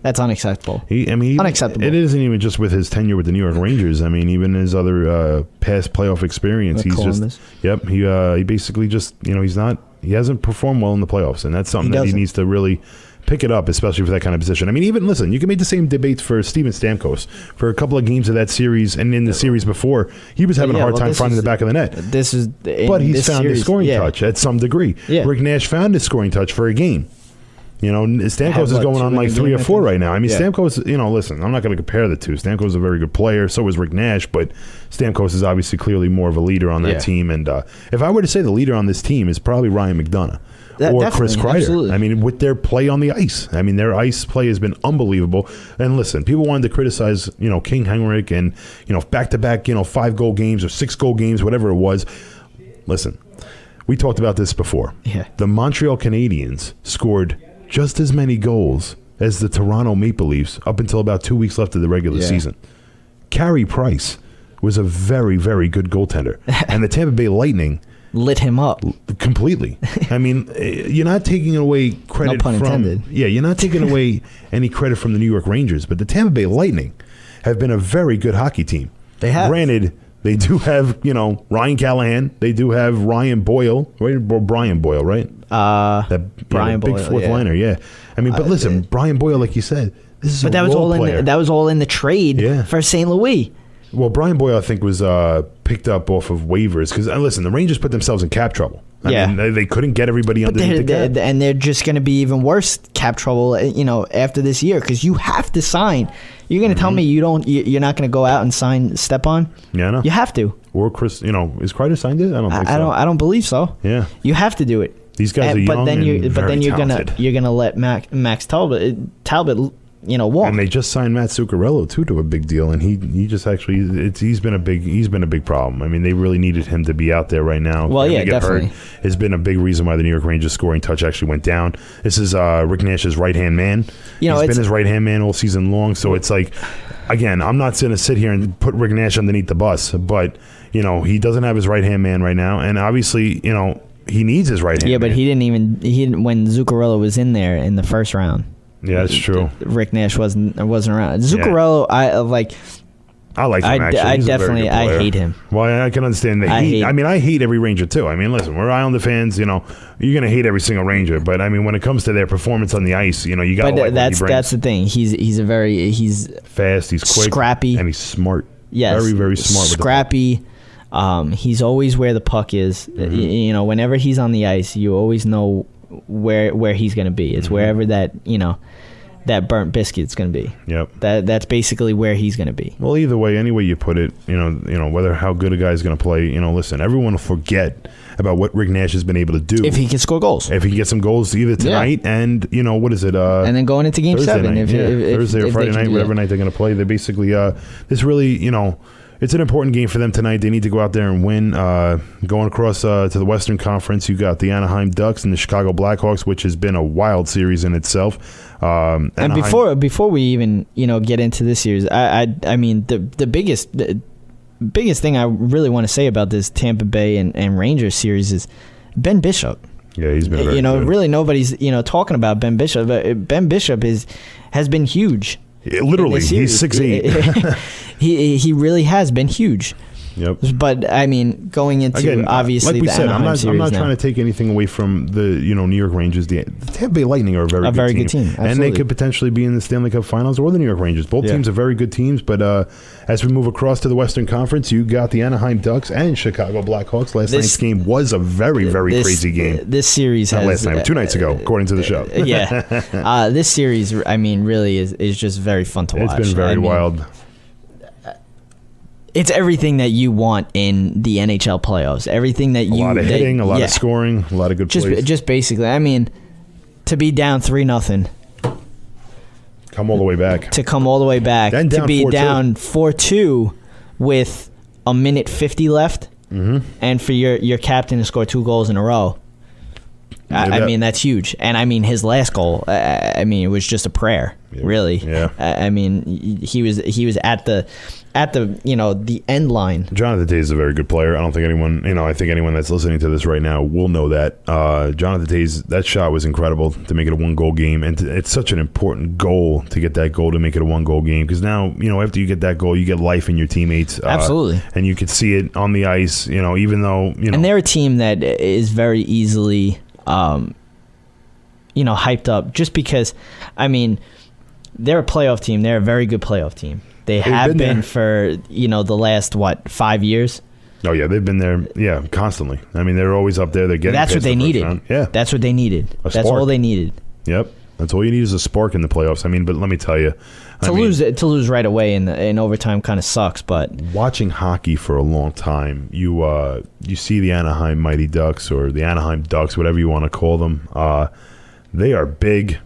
that's unacceptable. Unacceptable. It isn't even just with his tenure with the New York Rangers. I mean, even his other past playoff experience, he's Columbus. He basically just he hasn't performed well in the playoffs, and that's something that he needs to really pick it up, especially for that kind of position. I mean, even listen, you can make the same debate for Steven Stamkos. For a couple of games of that series and in the series before, he was having a hard time finding the back of the net. But he's found his scoring touch at some degree. Yeah. Rick Nash found his scoring touch for a game. Stamkos is going on 3 or 4 right now. I mean, Stamkos, listen, I'm not going to compare the two. Stamkos is a very good player. So is Rick Nash, but Stamkos is obviously clearly more of a leader on that team. And if I were to say the leader on this team is probably Ryan McDonough or Chris Kreider. Absolutely. I mean, with their play on the ice. I mean, their ice play has been unbelievable. And listen, people wanted to criticize, King Henrik and, back-to-back, 5-goal games or 6-goal games, whatever it was. Listen, we talked about this before. Yeah. The Montreal Canadiens scored just as many goals as the Toronto Maple Leafs up until about 2 weeks left of the regular season. Carey Price was a very, very good goaltender. And the Tampa Bay Lightning lit him up completely. I mean, you're not taking away credit no pun intended. You're not taking away any credit from the New York Rangers, but the Tampa Bay Lightning have been a very good hockey team. They have. Granted, they do have, Ryan Callahan. They do have Ryan Boyle, right? Or Brian Boyle, right? Brian Boyle, big fourth liner, I mean, but listen, Brian Boyle, like you said, this is that was all in the trade for St. Louis. Well, Brian Boyle, I think, was picked up off of waivers because listen, the Rangers put themselves in cap trouble. I mean, they couldn't get everybody underneath the cap, and they're just going to be even worse cap trouble, after this year because you have to sign. You're going to tell me you're not going to go out and sign Stepan? Yeah, I know. You have to. Or Chris, is Kreider signed it? I don't think so. I don't believe so. Yeah, you have to do it. These guys are young and very talented. you're gonna let Max Talbot walk. And they just signed Matt Zuccarello too to a big deal, and he just actually he's been a big problem. I mean, they really needed him to be out there right now. Well, yeah, definitely. Has been a big reason why the New York Rangers scoring touch actually went down. This is Rick Nash's right hand man. He's been his right hand man all season long. So it's like, again, I'm not going to sit here and put Rick Nash underneath the bus, but he doesn't have his right hand man right now, and obviously he needs his right hand. Yeah, but he didn't when Zuccarello was in there in the first round. Yeah, that's true. Rick Nash wasn't around. Zuccarello, I like him, actually. I hate him. Well, I can understand that. I hate every Ranger too. I mean, listen, we're Islander fans. You're gonna hate every single Ranger, but I mean, when it comes to their performance on the ice, you got. But that's the thing. He's fast. He's quick, scrappy, and he's smart. Yes, very, very smart. Scrappy. He's always where the puck is. Mm-hmm. Whenever he's on the ice, you always know where he's going to be. It's wherever that that burnt biscuit's going to be. Yep. That's basically where he's going to be. Well, either way, any way you put it, whether how good a guy's going to play, listen, everyone will forget about what Rick Nash has been able to do if he can score goals. If he can get some goals either tonight and what is it? And then going into Game Thursday 7, night, Thursday or Friday night, whatever night they're going to play. They basically this really it's an important game for them tonight. They need to go out there and win. Going across to the Western Conference, you got the Anaheim Ducks and the Chicago Blackhawks, which has been a wild series in itself. And before we even get into this series, I mean the biggest thing I really want to say about this Tampa Bay and Rangers series is Ben Bishop. Yeah, he's been very good. Really nobody's talking about Ben Bishop, but Ben Bishop has been huge. Literally, he's 6'8". He really has been huge. Yep. But I mean, going into obviously like we the said, Anaheim I'm not now. trying to take anything away from the New York Rangers. The Tampa Bay Lightning are a very good team. Absolutely. And they could potentially be in the Stanley Cup Finals or the New York Rangers. Both teams are very good teams. But as we move across to the Western Conference, you got the Anaheim Ducks and Chicago Blackhawks. Last night's game was a very crazy game. This series not has last night, 2 nights ago, according to the show. This series, I mean, really is just very fun to watch. It's been very wild. It's everything that you want in the NHL playoffs. Everything that you... A lot of hitting, a lot of scoring, a lot of good plays. Just basically, I mean, to be down 3-0. Come all the way back. To come all the way back. Then to be 4-2. down 4-2 with a minute 50 left. Mm-hmm. And for your captain to score 2 goals in a row. I mean, that's huge. And I mean, his last goal, I mean, it was just a prayer, really. Yeah. I mean, he was at the the end line. Jonathan Toews is a very good player. I don't think anyone, I think anyone that's listening to this right now will know that. Jonathan Toews, that shot was incredible to make it a 1-goal game. And it's such an important goal to get that goal to make it a 1-goal game. Because now, after you get that goal, you get life in your teammates. Absolutely. And you could see it on the ice, even though, And they're a team that is very easily... hyped up just because, I mean, they're a playoff team. They're a very good playoff team. They've been for, the last, 5 years? Oh, yeah, they've been there, constantly. I mean, they're always up there. They're getting That's what they needed. Round. Yeah. That's what they needed. That's all they needed. Yep. That's all you need is a spark in the playoffs. I mean, but let me tell you. To lose right away in overtime kind of sucks, but... Watching hockey for a long time, you see the Anaheim Mighty Ducks or the Anaheim Ducks, whatever you want to call them. They are big,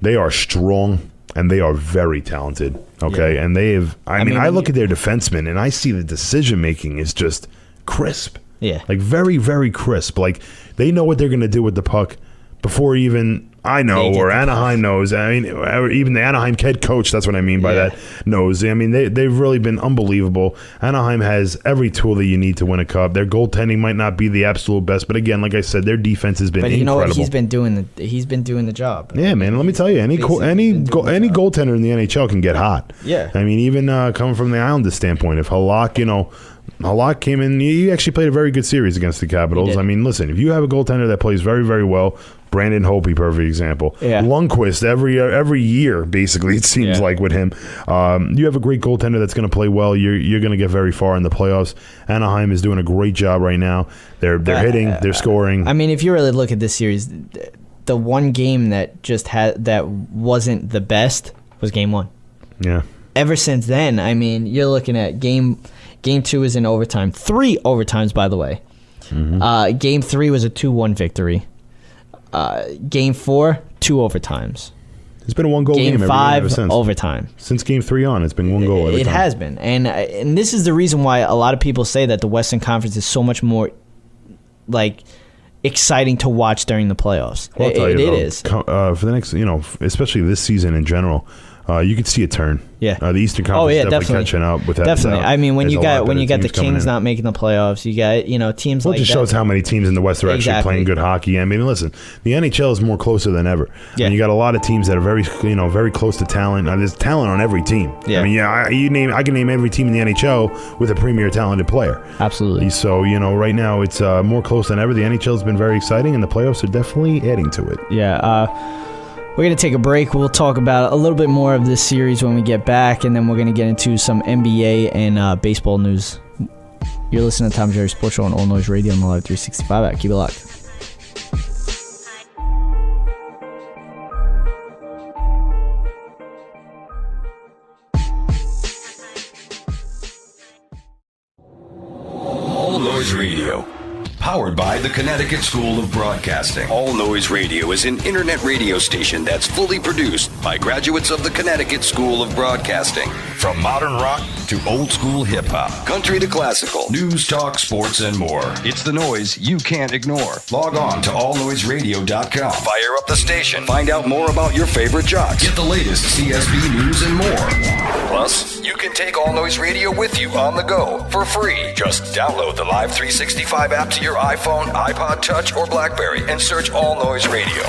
they are strong, and they are very talented. Okay, and they have. I mean, I look at their defensemen, and I see the decision making is just crisp. Yeah, like very, very crisp. Like they know what they're going to do with the puck before even I know or Anaheim knows. I mean, even the Anaheim head coach. That's what I mean by that. Knows. I mean, they've really been unbelievable. Anaheim has every tool that you need to win a cup. Their goaltending might not be the absolute best, but again, like I said, their defense has been incredible. But you know what? He's been doing the job. Yeah, man. Let me tell you, any goaltender in the NHL can get hot. Yeah. I mean, even coming from the Islanders standpoint, if Halak, Halak came in, he actually played a very good series against the Capitals. I mean, listen, if you have a goaltender that plays very, very well, Brandon Hope, perfect example. Yeah. Lundqvist, every year, basically, it seems like with him. You have a great goaltender that's going to play well. You're going to get very far in the playoffs. Anaheim is doing a great job right now. They're hitting, they're scoring. I mean, if you really look at this series, the one game that that wasn't the best was Game 1. Yeah. Ever since then, I mean, you're looking at Game 2 is in overtime. 3 overtimes, by the way. Mm-hmm. Game 3 was a 2-1 victory. Game 4, 2 overtimes. It's been a 1-goal game every 5 ever since. Overtime. Since Game 3 on, it's been 1 goal every time. It has been, and this is the reason why a lot of people say that the Western Conference is so much more exciting to watch during the playoffs. Well, I'll tell you, it is for the next, especially this season in general. You could see a turn. Yeah, the Eastern Conference is definitely catching up with that. Definitely. I mean, when you got the Kings not making the playoffs, you got teams like that. It just shows how many teams in the West are actually playing good hockey. I mean, listen, the NHL is more closer than ever. Yeah. And you got a lot of teams that are very very close to talent. There's talent on every team. Yeah. I mean, I can name every team in the NHL with a premier talented player. Absolutely. So right now it's more close than ever. The NHL has been very exciting, and the playoffs are definitely adding to it. Yeah. We're going to take a break. We'll talk about a little bit more of this series when we get back, and then we're going to get into some NBA and baseball news. You're listening to Tom Jerry Sports Show on All Noise Radio on the Live 365 app. Keep it locked. All Noise Radio. Powered by the Connecticut School of Broadcasting. All Noise Radio is an internet radio station that's fully produced by graduates of the Connecticut School of Broadcasting. From modern rock To old school hip hop, country to classical, news, talk, sports, and more. it's the noise you can't ignore. Log on to allnoiseradio.com. Fire up the station. Find out more about your favorite jocks. Get the latest CSB news and more. Plus, you can take All Noise Radio with you on the go for free. Just download the Live 365 app to your iPhone, iPod Touch, or BlackBerry and search All Noise Radio.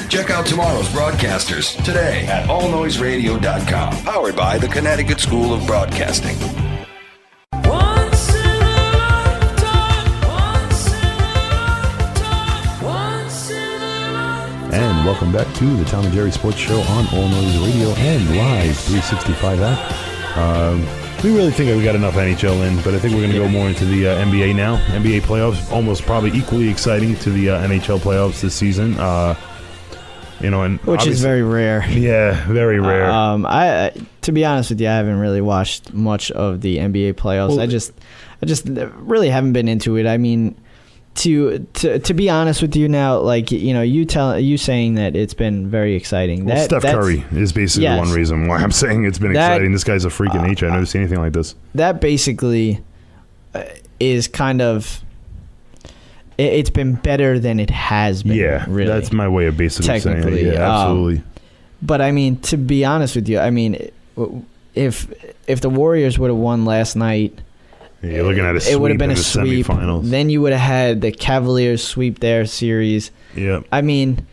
Check out tomorrow's broadcasters today at allnoiseradio.com. Powered by the Connecticut School of Broadcasting. And welcome back to the Tom and Jerry Sports Show on All Noise Radio and Live 365 app. We really think we got enough NHL in, but I think we're going to go more into the NBA now. NBA playoffs, almost probably equally exciting to the NHL playoffs this season. And which is very rare. Yeah, very rare. I to be honest with you, I haven't really watched much of the NBA playoffs. Well, I just really haven't been into it. I mean, to be honest with you now, like you saying that it's been very exciting. Well, Steph Curry is basically one reason why I'm saying it's been exciting. This guy's a freak of nature. I've never seen anything like this. That basically is kind of. It's been better than it has been. Yeah, really. That's my way of basically saying it. Yeah, absolutely. But I mean, to be honest with you, I mean, if the Warriors would have won last night, you're looking at a sweep. It would have been in a the sweep. Semifinals. Then you would have had the Cavaliers sweep their series. Yeah. I mean,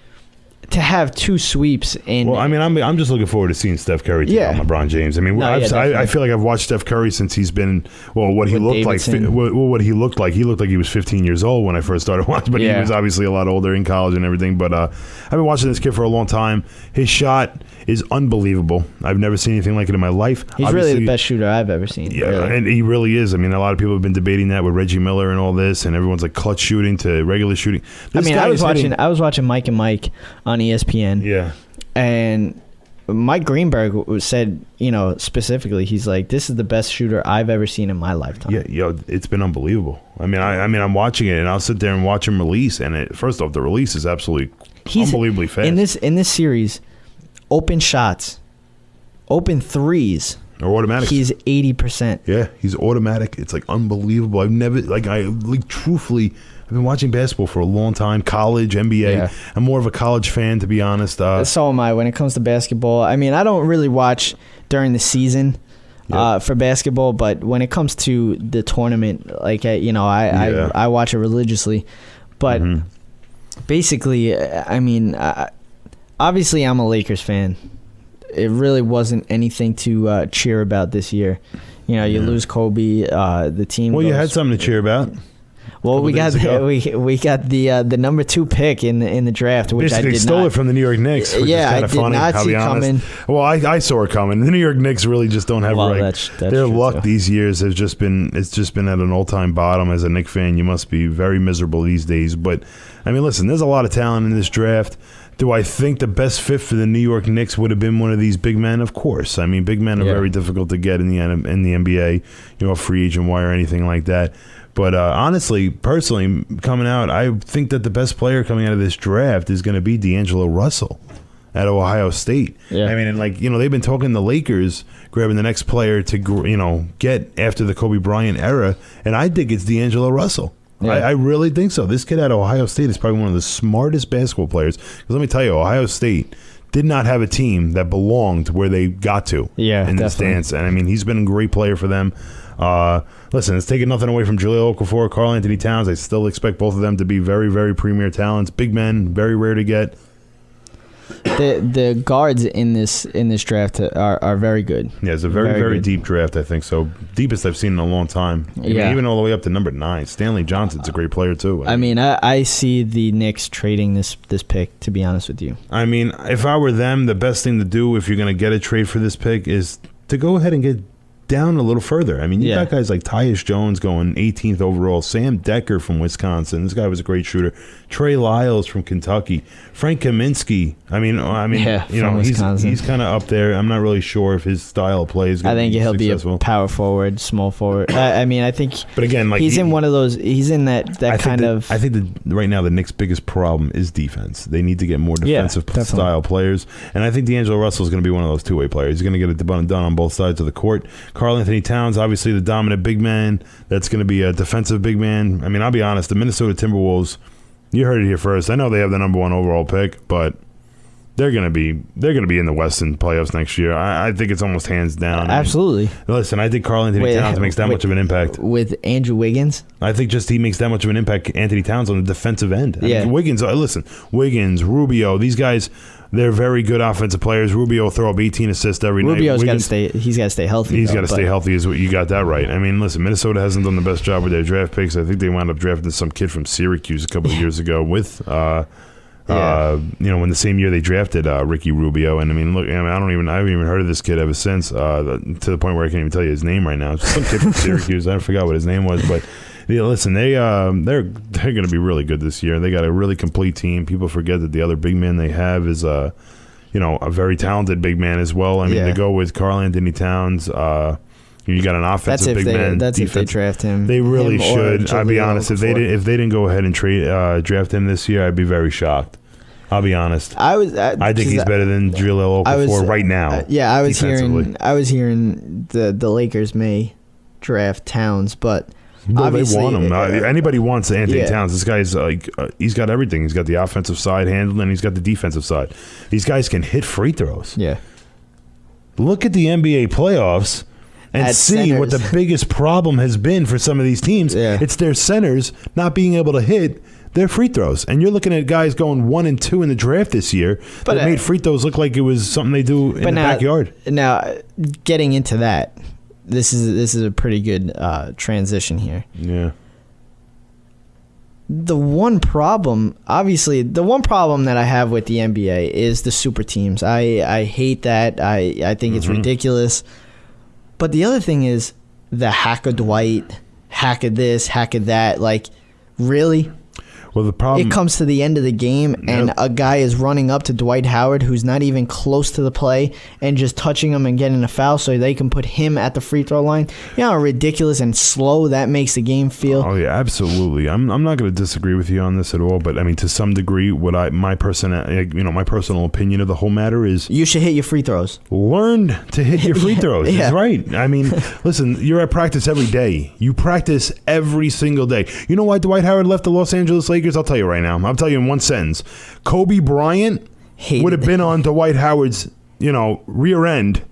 to have two sweeps in. Well, I mean, I'm just looking forward to seeing Steph Curry take on LeBron James. I mean, I feel like I've watched Steph Curry since he's been what he looked Davidson. like. What he looked like. He looked like he was 15 years old when I first started watching, but he was obviously a lot older in college and everything. But I've been watching this kid for a long time. His shot is unbelievable. I've never seen anything like it in my life. He's really the best shooter I've ever seen. Yeah, really. And he really is. I mean, a lot of people have been debating that with Reggie Miller and all this, and everyone's like clutch shooting to regular shooting. I was watching Mike and Mike on ESPN. Yeah. And Mike Greenberg said, specifically, he's like, this is the best shooter I've ever seen in my lifetime. Yeah, it's been unbelievable. I mean, I'm watching it, and I'll sit there and watch him release. And first off, the release is absolutely unbelievably fast. In this series, open shots, open threes, or automatic. He's 80%. Yeah, he's automatic. It's like unbelievable. I've never truthfully. I've been watching basketball for a long time, college, NBA. Yeah. I'm more of a college fan, to be honest. So am I when it comes to basketball. I mean, I don't really watch during the season for basketball, but when it comes to the tournament, I watch it religiously. But basically, I mean, obviously I'm a Lakers fan. It really wasn't anything to cheer about this year. You lose Kobe, the team. Well, you had something to cheer about. Well, we got the number 2 pick in the draft, which I did not. They stole it from the New York Knicks. Which is kind of funny, not see coming. Well, I saw it coming. The New York Knicks really just don't have their luck too. These years has just been at an all-time bottom. As a Knicks fan, you must be very miserable these days. But I mean, listen, there's a lot of talent in this draft. Do I think the best fit for the New York Knicks would have been one of these big men? Of course. I mean, big men are very difficult to get in the NBA. A free agent wire or anything like that. But honestly, personally, coming out, I think that the best player coming out of this draft is going to be D'Angelo Russell at Ohio State. Yeah. I mean, they've been talking the Lakers grabbing the next player to, get after the Kobe Bryant era, and I think it's D'Angelo Russell. Yeah. I really think so. This kid at Ohio State is probably one of the smartest basketball players. Because let me tell you, Ohio State did not have a team that belonged where they got to in this dance. And, I mean, he's been a great player for them. Listen, it's taking nothing away from Jahlil Okafor, Karl Anthony Towns. I still expect both of them to be very, very premier talents. Big men, very rare to get. The guards in this draft are very good. Yeah, it's a very deep draft, I think. So deepest I've seen in a long time. I mean, even all the way up to number 9. Stanley Johnson's a great player too. I mean, I see the Knicks trading this pick, to be honest with you. I mean, if I were them, the best thing to do if you're going to get a trade for this pick is to go ahead and get down a little further. I mean, you got guys like Tyus Jones going 18th overall, Sam Decker from Wisconsin. This guy was a great shooter. Trey Lyles from Kentucky, Frank Kaminsky. I mean, he's kind of up there. I'm not really sure if his style of play is going to be successful. I think he'll be a power forward, small forward. I think. But again, like he's in one of those. He's in that kind of. I think that right now the Knicks' biggest problem is defense. They need to get more defensive style players, and I think D'Angelo Russell is going to be one of those two-way players. He's going to get it done on both sides of the court. Karl Anthony Towns, obviously the dominant big man. That's going to be a defensive big man. I mean, I'll be honest. The Minnesota Timberwolves. You heard it here first. I know they have the number 1 overall pick, but they're gonna be in the Western playoffs next year. I think it's almost hands down. Absolutely. Listen, I think Karl Anthony Towns makes that much of an impact with Andrew Wiggins. I think just he makes that much of an impact. Anthony Towns on the defensive end. I mean, Wiggins. Wiggins, Rubio. These guys. They're very good offensive players. Rubio will throw up 18 assists every night. Rubio's got to stay. He's got to stay healthy. He's got to stay healthy. Is what you got that right. I mean, listen, Minnesota hasn't done the best job with their draft picks. I think they wound up drafting some kid from Syracuse a couple of years ago with, in the same year they drafted Ricky Rubio. And I mean, look, I haven't even heard of this kid ever since. To the point where I can't even tell you his name right now. It's some kid from Syracuse. I forgot what his name was, but. Yeah, listen, they're going to be really good this year. They got a really complete team. People forget that the other big man they have is a very talented big man as well. I mean, they go with Karl Anthony Towns. You got an offensive big man. That's if they draft him. They really should. I'll be honest. If they didn't go ahead and draft him this year, I'd be very shocked. I'll be honest. I think he's better than Jahlil Okafor right now. I was hearing the Lakers may draft Towns, but. Well, they want him. Anybody wants Anthony Towns. This guy's he's got everything. He's got the offensive side handled, and he's got the defensive side. These guys can hit free throws. Yeah. Look at the NBA playoffs and see what the biggest problem has been for some of these teams. Yeah. It's their centers not being able to hit their free throws. And you're looking at guys going 1 and 2 in the draft this year that made free throws look like it was something they do in the backyard. Now, getting into that. This is a pretty good transition here. Yeah. The one problem that I have with the NBA is the super teams. I hate that. I think it's ridiculous. But the other thing is the hack of Dwight, hack of this, hack of that. Like, really? Well, the problem it comes to the end of the game, and a guy is running up to Dwight Howard, who's not even close to the play, and just touching him and getting a foul, so they can put him at the free throw line. You know how ridiculous and slow that makes the game feel. Oh yeah, absolutely. I'm not going to disagree with you on this at all, but I mean, to some degree, my personal opinion of the whole matter is you should hit your free throws. Learn to hit your free throws. That's right. I mean, listen, you're at practice every day. You practice every single day. You know why Dwight Howard left the Los Angeles Lakers? I'll tell you right now. I'll tell you in one sentence. Kobe Bryant would have been on Dwight Howard's, rear end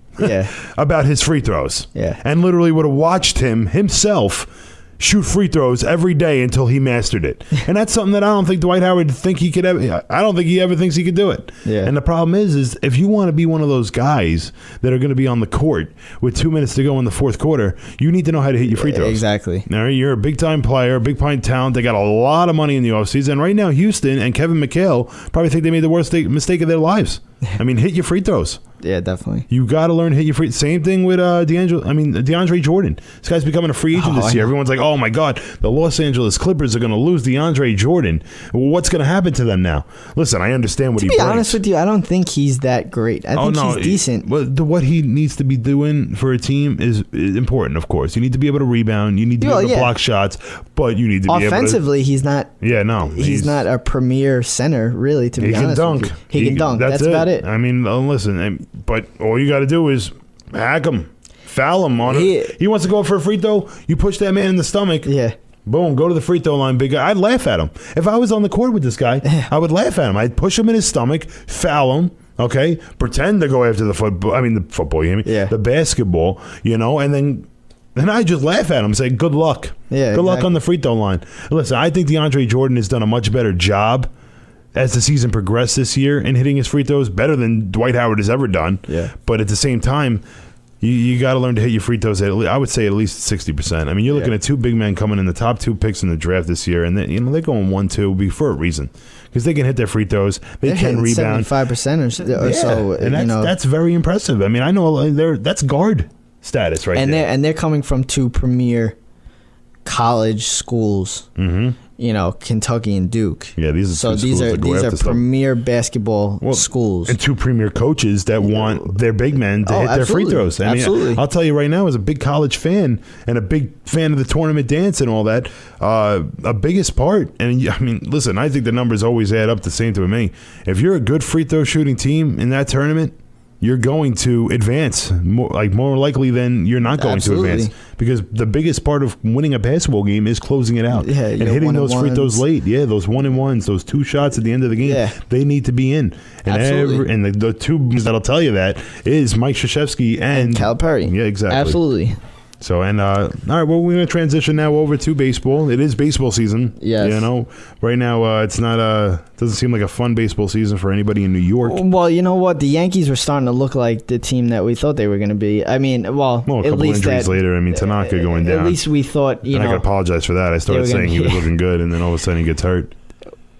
about his free throws. Yeah. And literally would have watched him himself shoot free throws every day until he mastered it. And that's something that I don't think Dwight Howard I don't think he ever thinks he could do it. Yeah. And the problem is if you want to be one of those guys that are going to be on the court with 2 minutes to go in the fourth quarter, you need to know how to hit your free throws. Exactly. All right, you're a big-time player, big-time talent. They got a lot of money in the offseason. And right now, Houston and Kevin McHale probably think they made the worst mistake of their lives. I mean, hit your free throws. Yeah, definitely. You got to learn to hit your free. Same thing with DeAndre Jordan. This guy's becoming a free agent this year. Everyone's like, "Oh my God, the Los Angeles Clippers are going to lose DeAndre Jordan. What's going to happen to them now?" Listen, I understand what he brings. To be honest with you, I don't think he's that great. I think he's decent. What he needs to be doing for a team is important. Of course, you need to be able to rebound. You need to be able to block shots, but you need to be able to offensively. He's not. Yeah, no, he's not a premier center, really. To be honest, with you. He can dunk. That's about it. I mean, listen. But all you got to do is hack him, foul him on it. He wants to go for a free throw. You push that man in the stomach. Yeah. Boom, go to the free throw line, big guy. I'd laugh at him. If I was on the court with this guy, I would laugh at him. I'd push him in his stomach, foul him, okay? Pretend to go after the football. I mean, the football, you hear me? Yeah. The basketball, and then I just laugh at him and say, good luck. Yeah, good luck on the free throw line. Listen, I think DeAndre Jordan has done a much better job as the season progressed this year in hitting his free throws, better than Dwight Howard has ever done. Yeah. But at the same time, you got to learn to hit your free throws I would say at least 60%. I mean, you're looking at two big men coming in the top 2 picks in the draft this year, and they're going 1-2 for a reason because they can hit their free throws. They're can rebound 75% or so. And that's very impressive. I mean, I know that's guard status right and there. they're coming from two premier college schools. Mm-hmm. You know, Kentucky and Duke. Yeah, these are these are premier basketball schools and two premier coaches that want their big men to hit their free throws. I mean, I'll tell you right now, as a big college fan and a big fan of the tournament dance and all that, a biggest part. And I mean, listen, I think the numbers always add up the same to me. If you're a good free throw shooting team in that tournament, you're going to advance more likely than you're not going to advance, because the biggest part of winning a basketball game is closing it out and hitting those free throws late. Yeah, those 1-and-1s, those two shots at the end of the game, they need to be in. And the two that'll tell you that is Mike Krzyzewski and Calipari. Yeah, exactly. Absolutely. So, and all right, well, we're going to transition now over to baseball. It is baseball season. Yes. You know, right now it's not doesn't seem like a fun baseball season for anybody in New York. Well, you know what? The Yankees were starting to look like the team that we thought they were going to be. I mean, well, a couple injuries later. I mean, Tanaka going down. At least we thought, I can apologize for that. I started saying he was looking good, and then all of a sudden he gets hurt.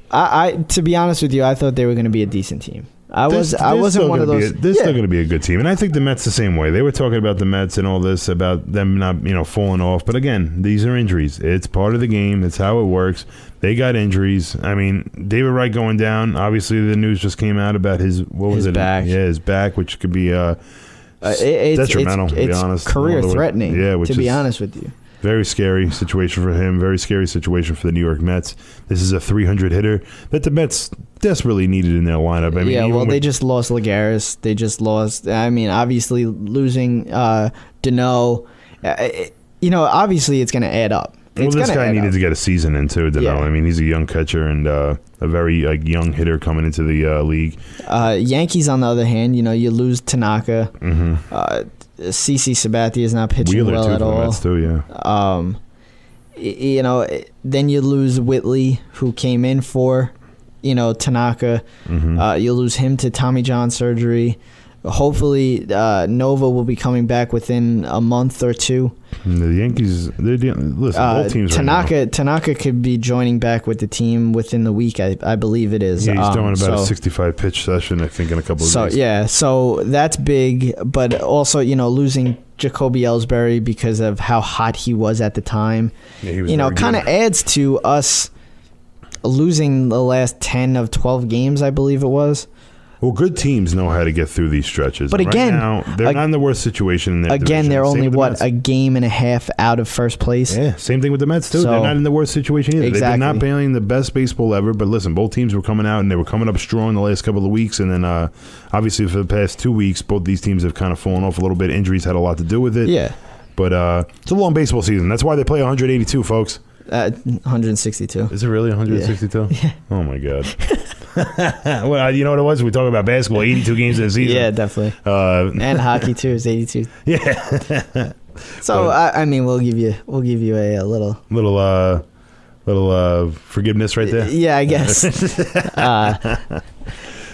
To be honest with you, I thought they were going to be a decent team. I wasn't one of those. They're still going to be a good team, and I think the Mets the same way. They were talking about the Mets and all this about them not, falling off. But again, these are injuries. It's part of the game. It's how it works. They got injuries. I mean, David Wright going down. Obviously, the news just came out about his back. Yeah, his back, which could be detrimental. To be honest, career threatening. Yeah, to be honest with you. Very scary situation for him. Very scary situation for the New York Mets. This is a 300 hitter that the Mets desperately needed in their lineup. I mean, they just lost Lagares. They just lost. I mean, obviously losing Deneau. Obviously it's going to add up. Well, this guy needed to get a season in too, Deneau. Yeah. I mean, he's a young catcher and a very young hitter coming into the league. Yankees, on the other hand, you lose Tanaka. Mm-hmm. CC Sabathia is not pitching Wheeler well at all. Mets too, yeah. Then you lose Whitley, who came in for, Tanaka. Mm-hmm. You lose him to Tommy John surgery. Hopefully, Nova will be coming back within a month or two. The Yankees, both teams Tanaka could be joining back with the team within the week, I believe it is. Yeah, he's doing about a 65-pitch session, I think, in a couple of days. Yeah, so that's big. But also, losing Jacoby Ellsbury because of how hot he was at the time, kind of adds to us losing the last 10 of 12 games, I believe it was. Well, good teams know how to get through these stretches. But again, right now, they're not in the worst situation in their division. They're only, a game and a half out of first place? Yeah, same thing with the Mets, too. They're not in the worst situation either. Exactly. They've been not playing the best baseball ever, but listen, both teams were coming out, and they were coming up strong the last couple of weeks, and then obviously for the past 2 weeks, both these teams have kind of fallen off a little bit. Injuries had a lot to do with it. Yeah. But it's a long baseball season. That's why they play 182, folks. 162. Is it really 162? Yeah. Oh, my God. Well, you know what it was? We talk about basketball, 82 games in a season. Yeah, defortunately. And hockey too is 82. Yeah. So I mean, we'll give you a little forgiveness right there. Yeah, I guess.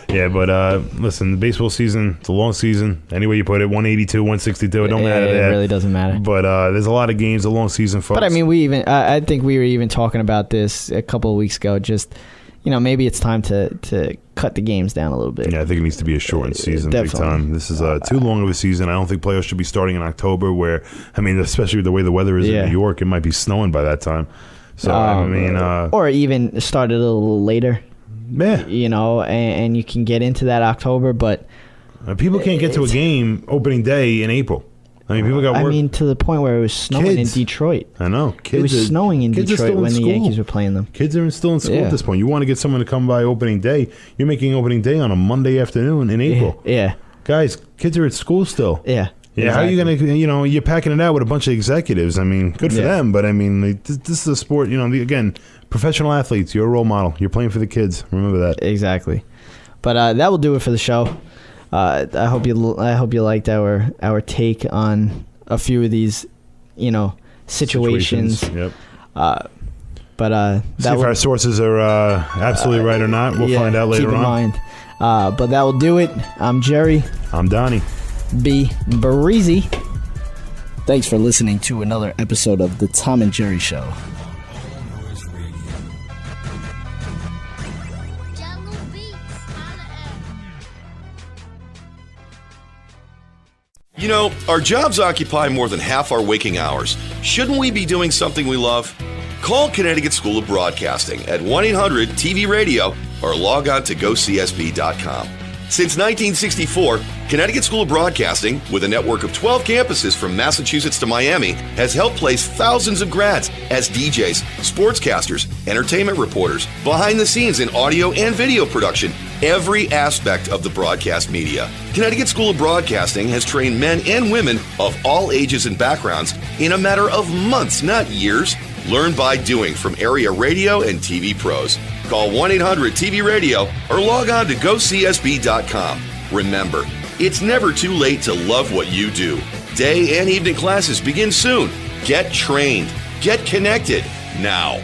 Yeah, but listen, the baseball season, it's a long season. Any way you put it, 182, 162, it don't matter. It really doesn't matter. But there's a lot of games, a long season, folks. But I mean, I think we were even talking about this a couple of weeks ago. Just, maybe it's time to cut the games down a little bit. Yeah, I think it needs to be a shortened season, big time. This is too long of a season. I don't think playoffs should be starting in October, where, I mean, especially the way the weather is in New York, it might be snowing by that time. So, I mean... or even start it a little later. Yeah. And you can get into that October, but... people can't get to a game opening day in April. I mean, people got work. I mean, to the point where it was snowing in Detroit. I know. It was snowing in Detroit when the Yankees were playing them. Kids are still in school at this point. You want to get someone to come by opening day. You're making opening day on a Monday afternoon in April. Yeah. Guys, kids are at school still. Yeah. Yeah, exactly. How are you going to, you're packing it out with a bunch of executives. I mean, good for them, but I mean, this is a sport, again, professional athletes, you're a role model. You're playing for the kids. Remember that. Exactly. But that will do it for the show. I hope you liked our take on a few of these, situations. Yep. But see if our sources are absolutely right or not. We'll find out later on. Keep in mind. But that will do it. I'm Jerry. I'm Donnie. Be breezy. Thanks for listening to another episode of The Tom and Jerry Show. You know, our jobs occupy more than half our waking hours. Shouldn't we be doing something we love? Call Connecticut School of Broadcasting at 1-800-TV-RADIO or log on to GoCSB.com. Since 1964, Connecticut School of Broadcasting, with a network of 12 campuses from Massachusetts to Miami, has helped place thousands of grads as DJs, sportscasters, entertainment reporters, behind the scenes in audio and video production, every aspect of the broadcast media. Connecticut School of Broadcasting has trained men and women of all ages and backgrounds in a matter of months, not years. Learn by doing from area radio and TV pros. Call 1-800-TV-RADIO or log on to GoCSB.com. Remember, it's never too late to love what you do. Day and evening classes begin soon. Get trained. Get connected now.